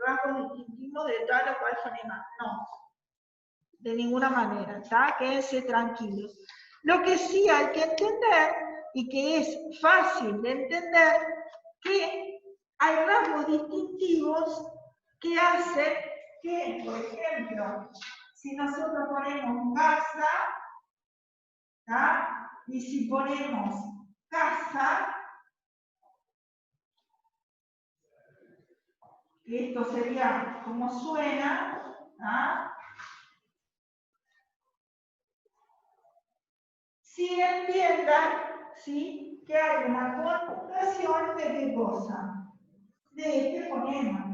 rasgos distintivos de tal o cual fonema, no, de ninguna manera, ¿está? Quédense tranquilos. Lo que sí hay que entender, y que es fácil de entender, que hay rasgos distintivos que hacen que, por ejemplo, si nosotros ponemos casa, ¿tá? Y si ponemos casa, que esto sería como suena, ¿tá? Si entiendan, ¿sí? Que hay una conjugación de qué cosa, de este fonema.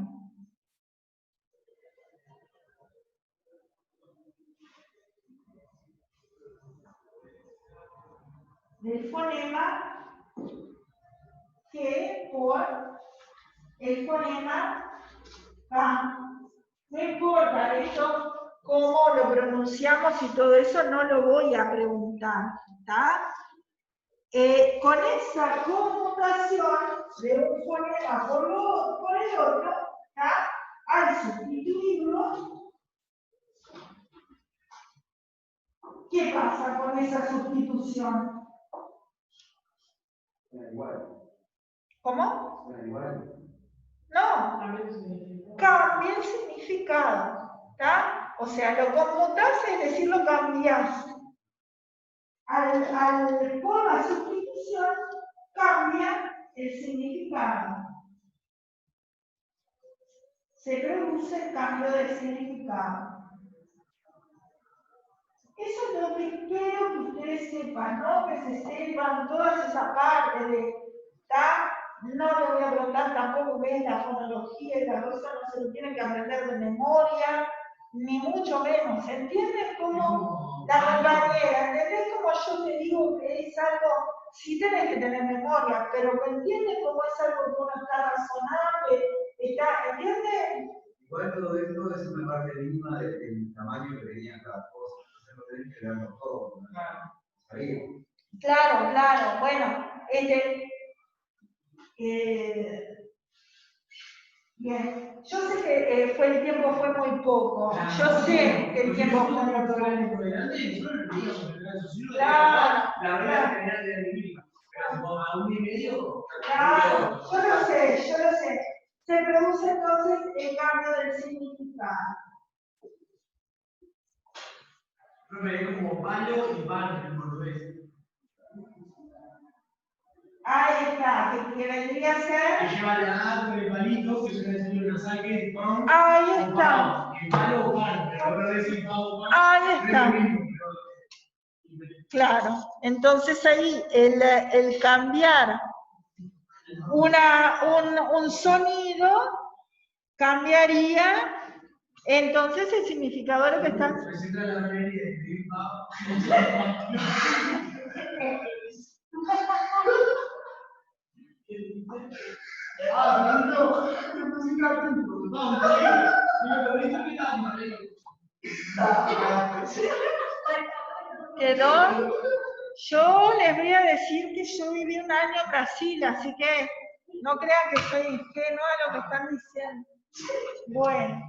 Del fonema que por el fonema K. No importa esto, cómo lo pronunciamos y todo eso, no lo voy a preguntar, ¿está? Con esa conmutación de un fonema por el otro, ¿está? Al sustituirlo, ¿qué pasa con esa sustitución? ¿Cómo? No, cambia el significado, ¿está? O sea, lo conmutás, es decir, lo cambiás. Por la sustitución cambia el significado. se produce el cambio de significado. Eso es lo que quiero que ustedes sepan, ¿no? Que se sepan todas esas partes de, ¿tá? No les voy a preguntar tampoco qué es la fonología y la cosa, no se lo tienen que aprender de memoria, ni mucho menos. ¿Entienden cómo la compañera? ¿Entendés cómo yo te digo que es algo? Sí tenés que tener memoria, pero ¿entienden cómo es algo que uno está razonable? ¿Entienden? Igual todo esto es una parte mínima del tamaño que tenía cada cosa. Entonces no tenés que leerlo todo. ¿Sabía? Claro, claro. Bueno, bien. Yo sé que el tiempo fue muy poco. Yo sé que el tiempo fue muy poco. Claro, a 1,5. claro. Yo lo sé. Se produce entonces el cambio del significado. Es como palo y palo en portugués. Ahí está, que vendría a ser. Que lleva la A con el palito, que suele decir una saque, pan. Ahí o está. pavo. El palo o pan, pero ahora decir pavo pan. Ahí está. No es lo mismo, Claro, entonces ahí el cambiar un sonido cambiaría entonces el significador que está. Presenta la manera de escribir pavo. Quedó. Yo les voy a decir que yo viví un año en Brasil, así que no crean que soy ingenua a lo que están diciendo. Bueno.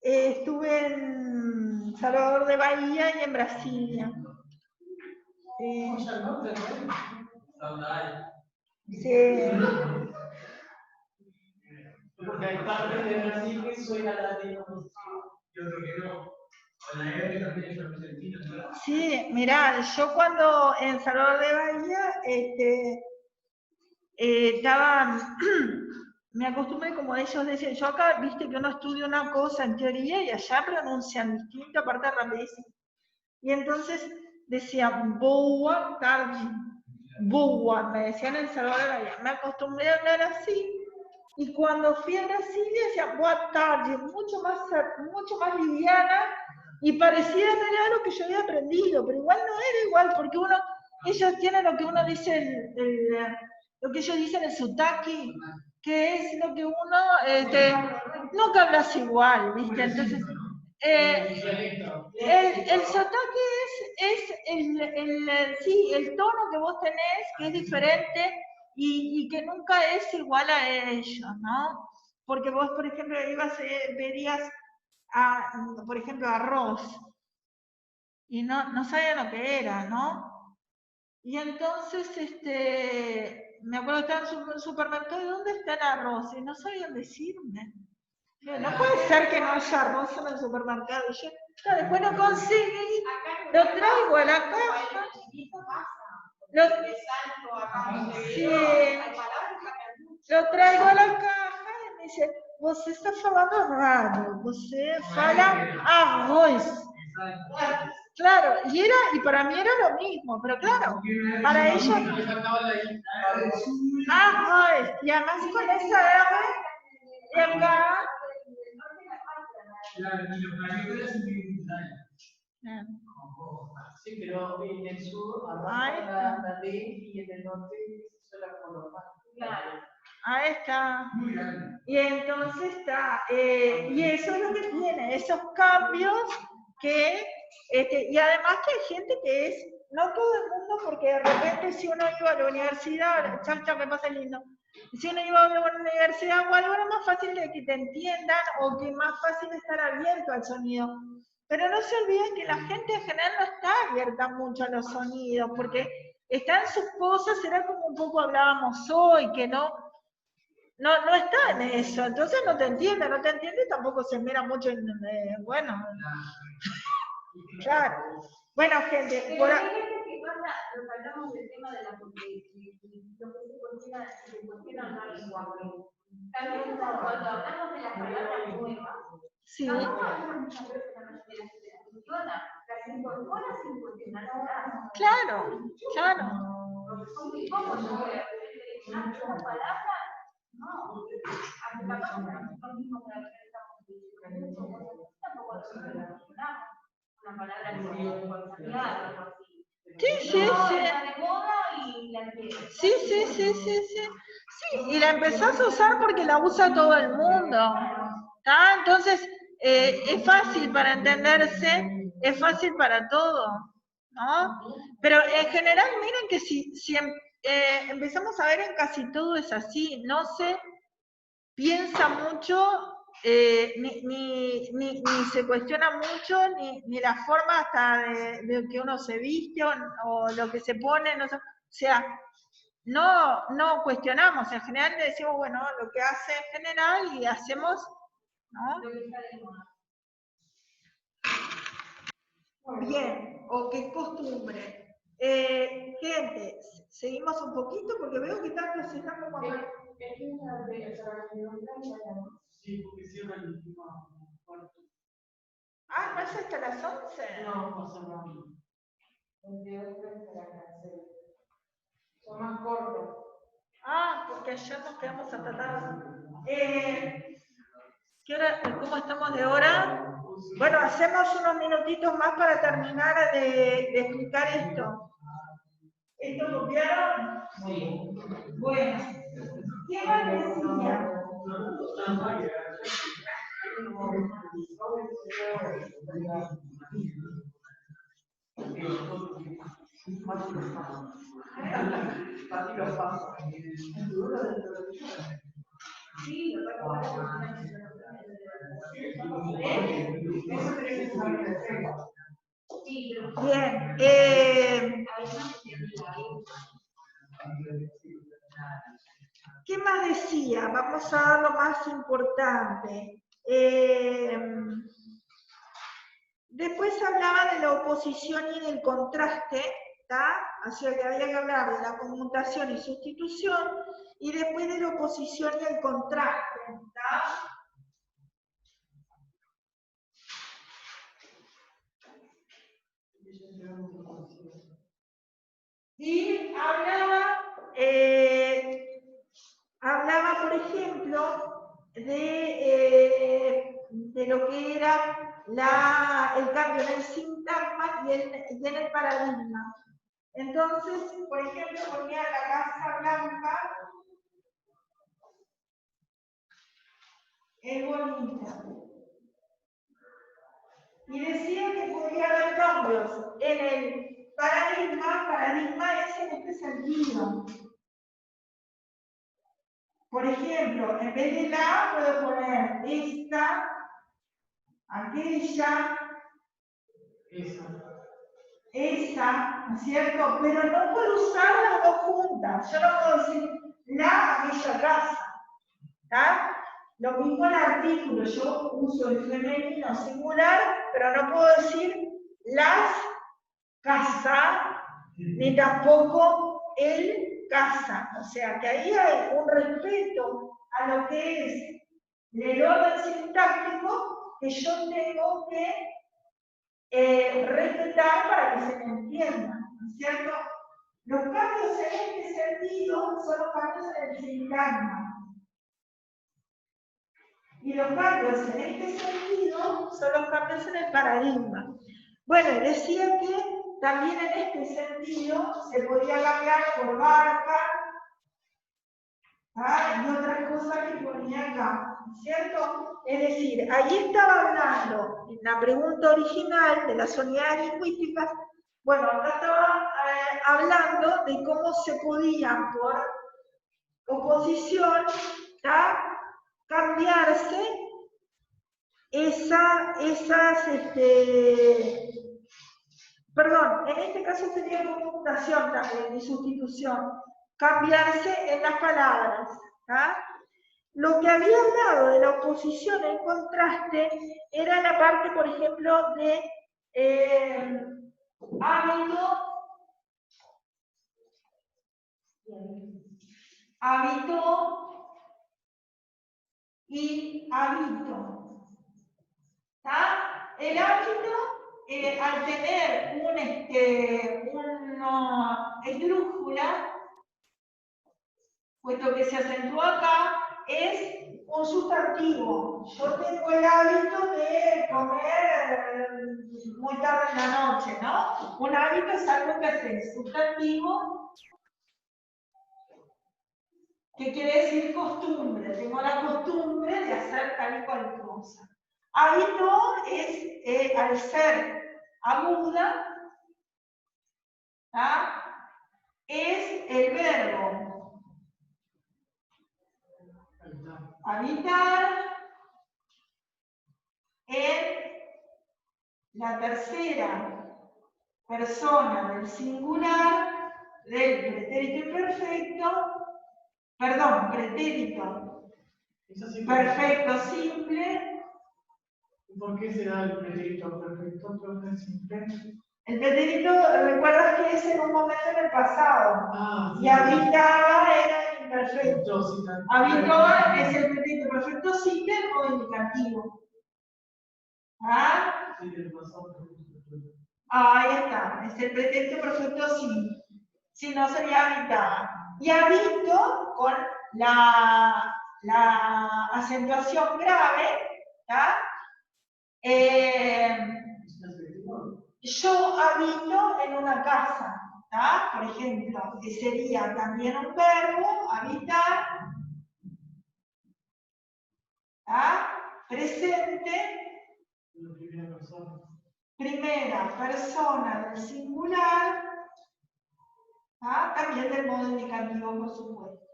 Estuve en Salvador de Bahía y en Brasilia. Sí. Porque hay partes de Brasil que suenan latino y otro que no. Con la R también es argentino, ¿no? Sí, mirá, yo cuando en Salvador de Bahía estaba, me acostumbré como ellos decían, yo acá, viste que uno estudia una cosa en teoría y allá pronuncian distinto, aparte rapidísimo. Y entonces decían, boa tarde, boa, me decían en Salvador de Bahía. Me acostumbré a hablar así. Y cuando fui a Brasilia decía, boa tarde, mucho más liviana y parecía a lo que yo había aprendido, pero igual no era igual, porque ellos tienen lo que uno dice, lo que ellos dicen el sotaque, que es lo que uno, nunca hablas igual, ¿viste? Entonces, el sotaque es sí, el tono que vos tenés, que es diferente y que nunca es igual a ellos, ¿no? Porque vos, por ejemplo, verías, por ejemplo, arroz, y no sabían lo que era, ¿no? Y entonces, me acuerdo que estaba en un supermercado, ¿y dónde está el arroz? Y no sabían decirme. No puede ser que no haya arroz en el supermercado. Y yo después lo conseguí, lo traigo a la caja. Lo traigo a la caja y me dice, você está falando raro, você fala arroz. Claro, y para mí era lo mismo, pero claro, para ellos arroz, y además con esa R, y acá. Sí, pero en el sur arrastra la D y en el norte se la coloca. Claro. Ahí está. Y entonces está, y eso es lo que tiene, esos cambios que, y además que hay gente que es, no todo el mundo, porque de repente si uno iba a la universidad, chacha, me pasa lindo, si uno iba a una universidad o algo era más fácil de que te entiendan o que más fácil de estar abierto al sonido. Pero no se olviden que la gente en general no está abierta mucho a los sonidos, porque está en sus cosas, era como un poco hablábamos hoy, que no está en eso, entonces no te entiende tampoco se mira mucho en, bueno, claro. Bueno, gente, Pero por hay gente que pasa, nos hablamos del tema de la lo que se cuestiona no el lenguaje. También cuando hablamos de las palabras nuevas, Sí, tampoco hablamos muchas veces de las funciona, las incorpora sin cuestionarlas. claro, claro. Son muy pocos, yo voy a una palabra, no, hasta capaz que nosotros mismos que la estamos tampoco lo relacionamos. Una palabra como cambiar o algo así. Sí, sí, No, sí. está de moda y la quiero. Sí, sí, sí, sí, sí. Sí, y la empezás a usar porque la usa todo el mundo. ¿Tá? Entonces, es fácil para entenderse, es fácil para todo, ¿no? Pero en general, miren que si empezamos a ver en casi todo es así, no se piensa mucho, ni se cuestiona mucho, ni la forma hasta de que uno se viste o lo que se pone, no sé, o sea, no cuestionamos, en general le decimos, bueno, lo que hace en general y hacemos, ¿no? Lo que está de moda. Bien, o que es costumbre. Gente, seguimos un poquito porque veo que se están como... Sí, porque cierra el último cuarto. Ah, ¿no es hasta las 11? No, pasa nada. Son más cortos. Ah, porque ayer nos quedamos hasta tarde. ¿Cómo estamos de hora? Bueno, hacemos unos minutitos más para terminar de explicar esto. ¿Esto copiaron? Sí. Bueno, ¿qué más decía? Bien, ¿qué más decía? Vamos a dar lo más importante. Después hablaba de la oposición y del contraste, ¿tá? O sea que había que hablar de la conmutación y sustitución, y después de la oposición y el contraste, ¿tá? Y hablaba, por ejemplo, de lo que era el cambio en el sintagma y en el paradigma. Entonces, por ejemplo, ponía la Casa Blanca es bonita. Y decía que podía haber cambios en el paradigma es en este sentido. Por ejemplo, en vez de la puedo poner esta, aquella, esa, ¿no es cierto? Pero no puedo usar las dos juntas. Yo no puedo decir la, aquella casa. ¿Tá? Lo mismo el artículo. Yo uso el femenino singular, pero no puedo decir las casas, ni tampoco el casa. O sea, que ahí hay un respeto a lo que es el orden sintáctico que yo tengo que respetar para que se me entienda, ¿no es cierto? Los cambios en este sentido son los cambios en el sintagma. Y los cambios en este sentido son los cambios en el paradigma. Bueno, y decía que también en este sentido se podía cambiar por barca, ¿ah? Y otras cosas que ponía acá, ¿cierto? Es decir, ahí estaba hablando, en la pregunta original de las unidades lingüísticas, bueno, acá estaba hablando de cómo se podían por oposición, ¿tá? Cambiarse perdón, en este caso sería conmutación también y sustitución, cambiarse en las palabras, ¿tá? Lo que había hablado de la oposición en contraste era la parte, por ejemplo, de hábito, y habito. ¿Tá? El hábito, al tener una esdrújula, puesto que se acentúa acá, es un sustantivo. Yo tengo el hábito de comer muy tarde en la noche, ¿no? Un hábito es algo que haces. Sustantivo, que quiere decir costumbre. Tengo la costumbre de hacer tal y cual cosa. Hábito es, al ser aguda, ¿tá? Es el verbo habitar en la tercera persona del singular del pretérito imperfecto, perdón, pretérito perfecto simple. ¿Por qué se da el pretérito perfecto simple? El pretérito, recuerdas que es en un momento en el pasado. Sí. Y habitaba era el imperfecto. Habitaba es el pretérito perfecto simple o indicativo. ¿Ah? Sí, del pasado. Ahí está, es el pretérito perfecto simple. Si no sería habitaba. Y habito con la acentuación grave, ¿tá? Yo habito en una casa, ¿tá? Por ejemplo, que sería también un verbo, habitar, ¿tá? Presente, primera persona del singular, ¿tá? También del modo indicativo, por supuesto.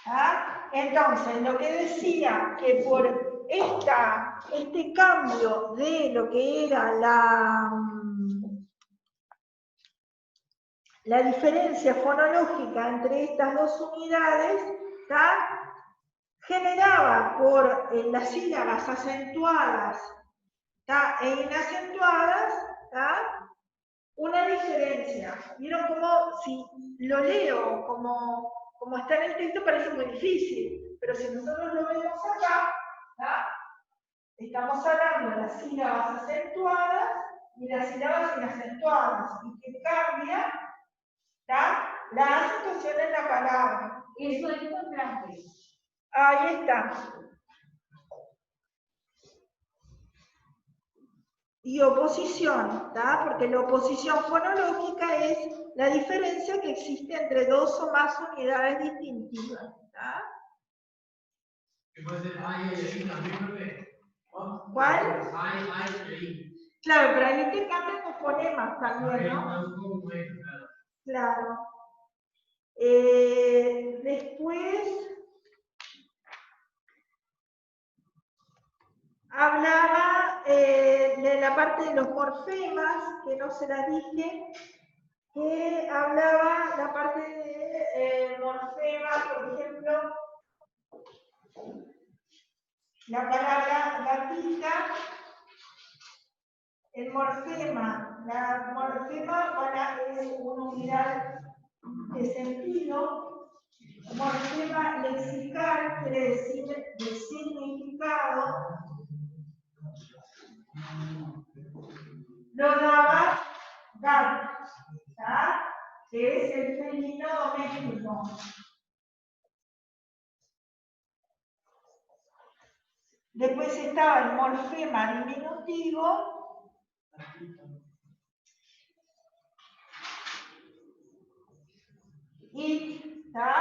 ¿tá? Entonces, lo que decía que por este cambio de lo que era la diferencia fonológica entre estas dos unidades, ¿tá? Generaba por las sílabas acentuadas, ¿tá? E inacentuadas, ¿tá? Una diferencia. ¿Vieron cómo si lo leo como está en el texto parece muy difícil? Pero si nosotros lo vemos acá, ¿tá? Estamos hablando de las sílabas acentuadas y las sílabas inacentuadas, y que cambia, ¿tá? La acentuación en la palabra. Eso es contraste. Ahí está. Y oposición, ¿tá? Porque la oposición fonológica es la diferencia que existe entre dos o más unidades distintivas, ¿tá? ¿Qué puede ser ay, también, ¿no? ¿Cuál? Ay. Claro, pero ahí te cambian los fonemas también, ¿no? Claro. Después hablaba de la parte de los morfemas, que no se las dije, que hablaba la parte de morfemas, por ejemplo, la palabra gatita, el morfema, la morfema es una unidad de sentido, morfema lexical quiere decir de significado, lo daba gat, ¿tá? Que es el felino doméstico. Después estaba el morfema diminutivo, y, ¿tá?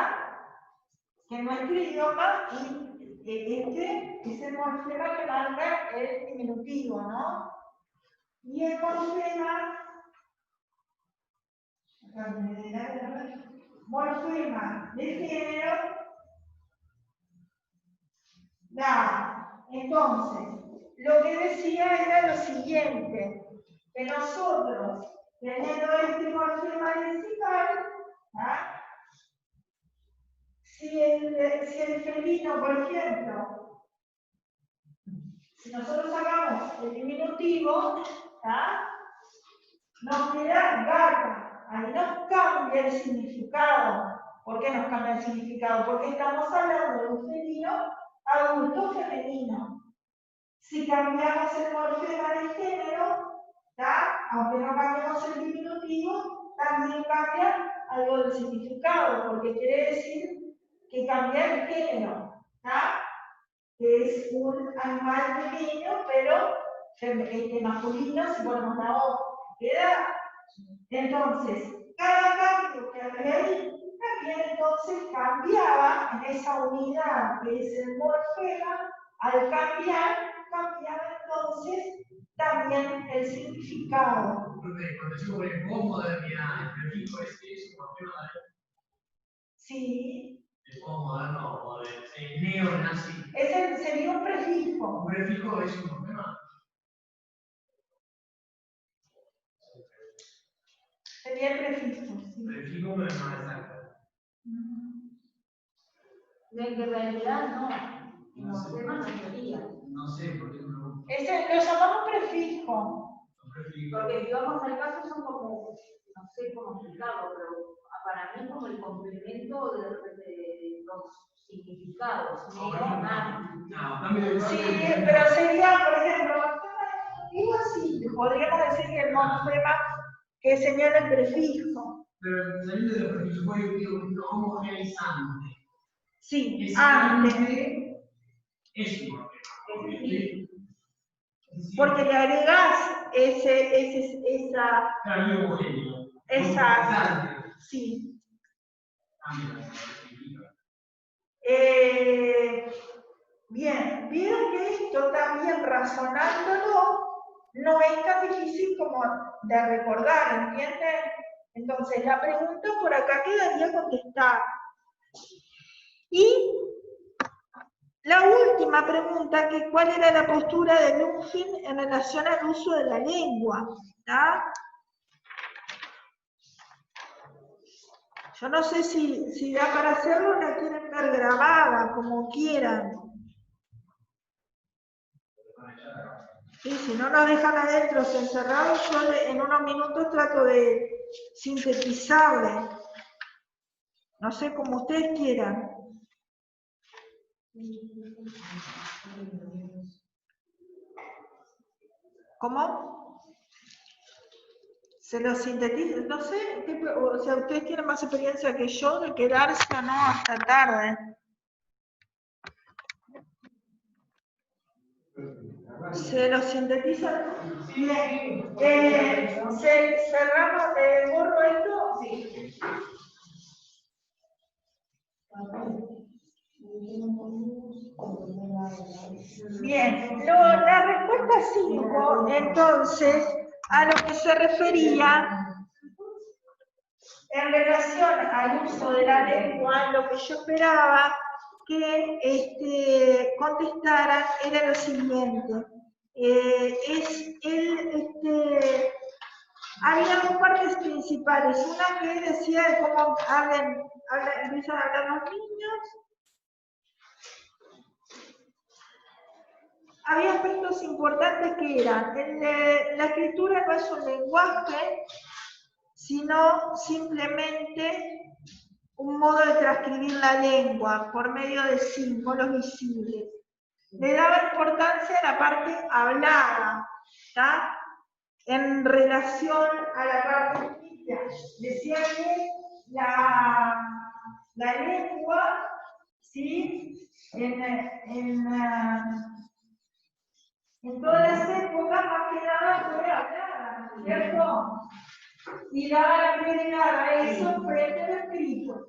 Que en nuestro idioma, y este es el morfema que marca el diminutivo, ¿no? Y el morfema de género da. Entonces, lo que decía era lo siguiente, que nosotros, teniendo este morfema lexical, ¿tá? Si el felino, por ejemplo, si nosotros hagamos el diminutivo, ¿tá? Nos queda gata, ahí nos cambia el significado, ¿Por qué nos cambia el significado? Porque estamos hablando de un felino adulto femenino. Si cambiamos el morfema de género, aunque no cambiemos el diminutivo, también cambia algo del significado, porque quiere decir que cambia el género, que es un animal pequeño, pero masculino, si ponemos la O, queda. Entonces, cada cambio que había ahí, también entonces cambiaba en esa unidad que es el morfema, al cambiaba entonces también el significado. Cuando decimos el posmodernidad, el prefijo es un morfema de... Sí. El posmoderno o de neonazi. Ese sería un prefijo. Un prefijo es un morfema. Sería el prefijo. Sí. Prefijo no es más exacto. De que en realidad no. En los temas no sería. No sé por qué no. Ese lo llamamos prefijo. Porque digamos el caso son como, no sé cómo explicarlo, pero para mí es como el complemento de los significados. Sí, pero sería, por ejemplo, digo así, podríamos decir que el morfema que señala el prefijo. Pero saliendo de los prefijos, yo digo un homogeneizante. Sí, ante. Es un morfema. Porque le agregás esa. Claro, homogéneo. Esa. Sí. Bien, vieron que esto también razonándolo no es tan difícil como de recordar, ¿entienden? Entonces la pregunta por acá quedaría contestada. Y la última pregunta, que cuál era la postura de Lunfin en relación al uso de la lengua. Yo no sé si da para hacerlo o la quieren ver grabada, como quieran. Sí, si no nos dejan adentro encerrados, yo en unos minutos trato de sintetizarle. No sé, como ustedes quieran. ¿Cómo? Se lo sintetizo, no sé, o sea, ustedes tienen más experiencia que yo de quedarse o no hasta tarde. ¿Se lo sintetizan? Bien. ¿Cerramos, borro esto? Sí. Bien, la respuesta 5, entonces, a lo que se refería en relación al uso de la lengua, lo que yo esperaba que contestaran era lo siguiente. Había dos partes principales, una que decía de cómo empiezan a hablar los niños. Había aspectos importantes que eran, la escritura no es un lenguaje, sino simplemente un modo de transcribir la lengua por medio de símbolos visibles. Le daba importancia a la parte hablada, ¿está? En relación a la parte escrita. Decía que la lengua, ¿sí? En todas las épocas, más que nada, fue hablada, ¿cierto? Y daba la prioridad a eso frente al escrito.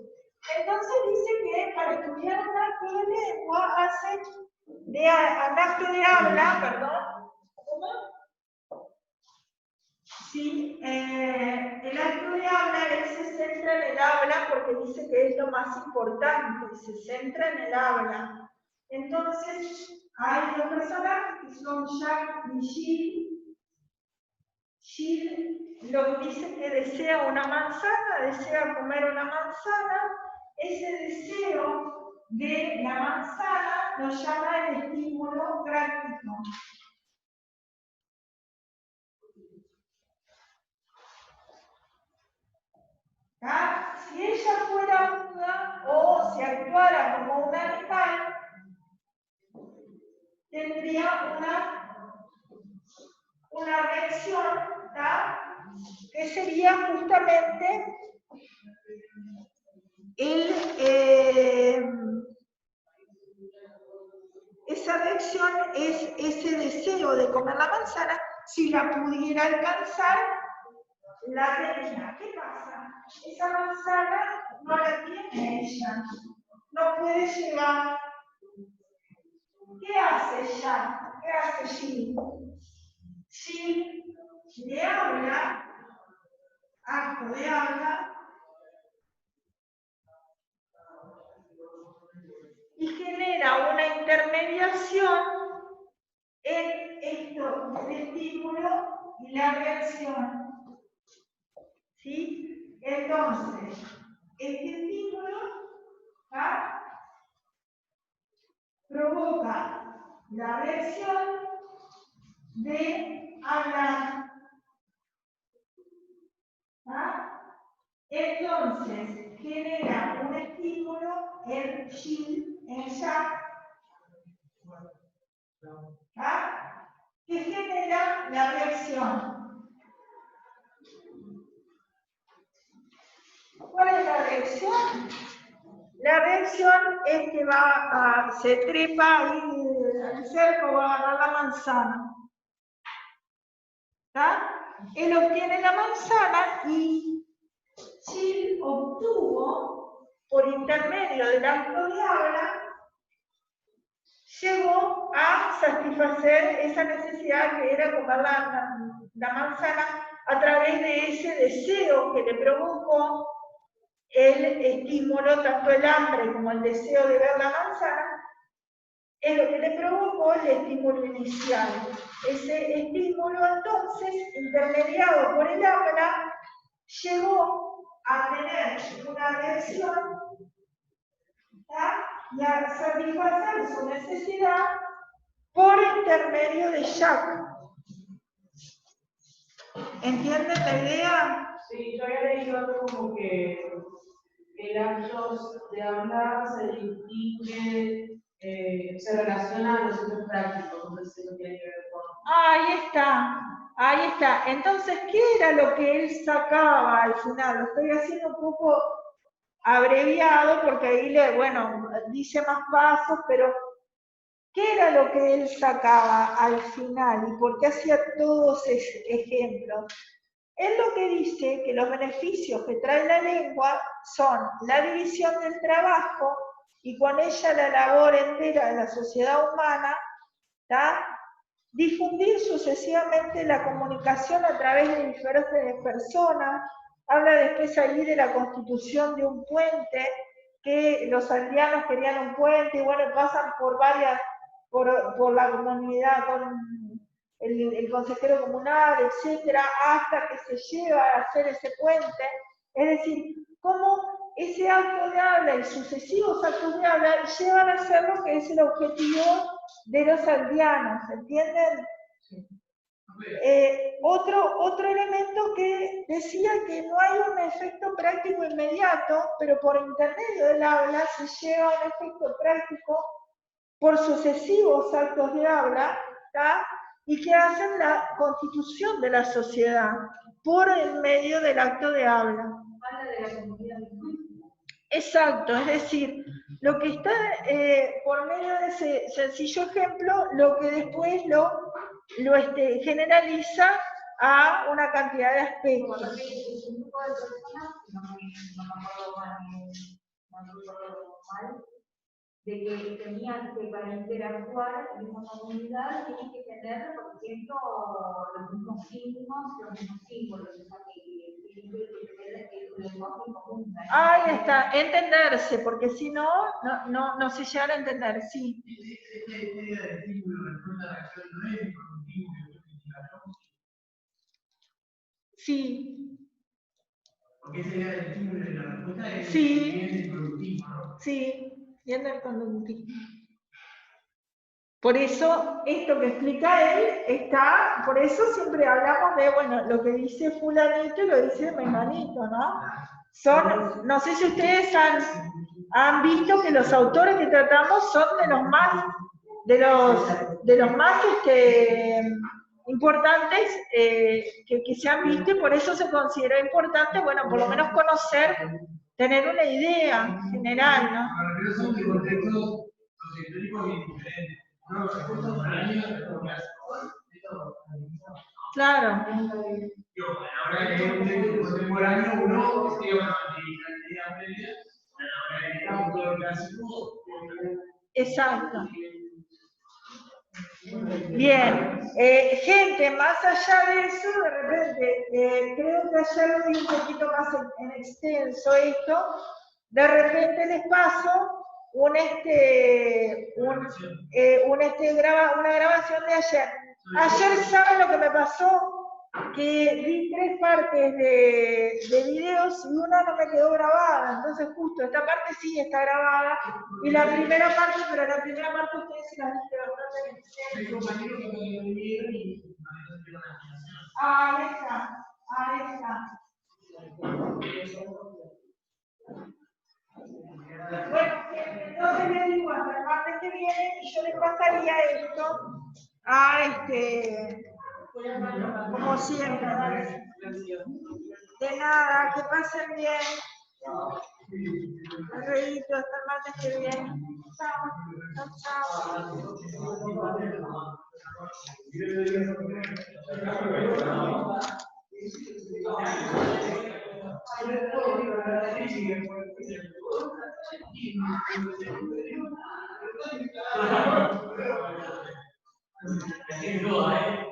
Entonces dice que para estudiar un acto de lengua hace un acto de habla, perdón, ¿cómo? Sí, el acto de habla él se centra en el habla porque dice que es lo más importante, se centra en el habla. Entonces, hay dos personajes que son Jack y Jill. Jill lo dice que desea una manzana, desea comer una manzana. Ese deseo de la manzana lo llama el estímulo práctico. Si ella fuera muda, o si actuara como un animal, tendría una reacción, ¿tá? Que sería justamente esa reacción es ese deseo de comer la manzana. Si la pudiera alcanzar, la tendría. ¿Qué pasa? Esa manzana no la tiene ella, no puede llegar. ¿Qué hace ella? ¿Qué hace Jill? Jill le habla, acto de habla, y genera una intermediación en esto, el estímulo y la reacción. ¿Sí? Entonces, este estímulo, ¿ah?, provoca la reacción de hablar. ¿Ah? Entonces, genera un estímulo en Jill, en Jack, ¿ah?, que genera la reacción. ¿Cuál es la reacción? La reacción es que se trepa ahí el cerco, va a agarrar la manzana. ¿Tá? Él obtiene la manzana y Jill obtuvo, por intermedio del acto de habla, llegó a satisfacer esa necesidad que era comer la manzana a través de ese deseo que le provocó el estímulo, tanto el hambre como el deseo de ver la manzana, es lo que le provocó el estímulo inicial. Ese estímulo, entonces, intermediado por el habla, llegó a tener una reacción, ¿tá?, y a satisfacer su necesidad por intermedio de Jack. ¿Entienden la idea? Sí, yo había leído algo como que el acto de hablar se distingue, se relaciona a los hechos prácticos, entonces eso tiene que ver con... Ahí está, ahí está. Entonces, ¿qué era lo que él sacaba al final? Lo estoy haciendo un poco abreviado porque ahí dice más pasos, pero ¿qué era lo que él sacaba al final y por qué hacía todos esos ejemplos? Él lo que dice que los beneficios que trae la lengua son la división del trabajo y con ella la labor entera de la sociedad humana, ¿tá?, difundir sucesivamente la comunicación a través de diferentes personas. Habla después ahí de la constitución de un puente, que los aldeanos querían un puente, y bueno, pasan por la comunidad, con el consejero comunal, etcétera, hasta que se lleva a hacer ese puente. Es decir, cómo ese acto de habla y sucesivos actos de habla llevan a ser lo que es el objetivo de los aldeanos, ¿entienden? Otro elemento que decía que no hay un efecto práctico inmediato, pero por intermedio del habla se lleva a un efecto práctico por sucesivos actos de habla, ¿tá?, y que hacen la constitución de la sociedad por el medio del acto de habla. Habla de la comunidad. Exacto, es decir, lo que está por medio de ese sencillo ejemplo, lo que después lo generaliza a una cantidad de aspectos. Un grupo de personas, no me acuerdo mal, de que tenían que, para interactuar en esa comunidad, tienen que tener, por ejemplo, los mismos signos, los mismos símbolos, o sea, que tienen que tener el lenguaje común. Ahí está, entenderse, porque si no, no se llegan a entender, sí. Esta idea de estímulo, respuesta, reacción, no es por un estímulo y justificación. Sí. Porque esa idea del estímulo y la respuesta es Sí. bien el productivo, ¿no? Sí, bien el conductivo. Por eso, esto que explica él por eso siempre hablamos de, bueno, lo que dice fulanito y lo dice menganito, ¿no? No sé si ustedes han visto que los autores que tratamos son de los más importantes que se han visto, y por eso se considera importante, bueno, por lo menos conocer, tener una idea general, ¿no? Pero son de contextos sociohistóricos bien diferentes. Uno se acuerda por años, otro Claro. Ahora que es un texto contemporáneo, uno tiene una idea previa, ahora que estamos todo el clásico. Exacto. Bien, gente, más allá de eso, de repente, creo que ayer lo vi un poquito más en extenso esto, de repente les paso una grabación de ayer. Ayer, ¿saben lo que me pasó? Que vi 3 partes de videos y una no me quedó grabada, entonces justo esta parte sí está grabada, y la primera parte, pero la primera parte ustedes se la viste bastante bien. Ahí está. Bueno, entonces les digo, hasta el martes que viene, y yo les pasaría esto a como siempre, ¿vale? De nada, que pasen bien. Alrededito, hasta el martes que viene. Chao. Chao.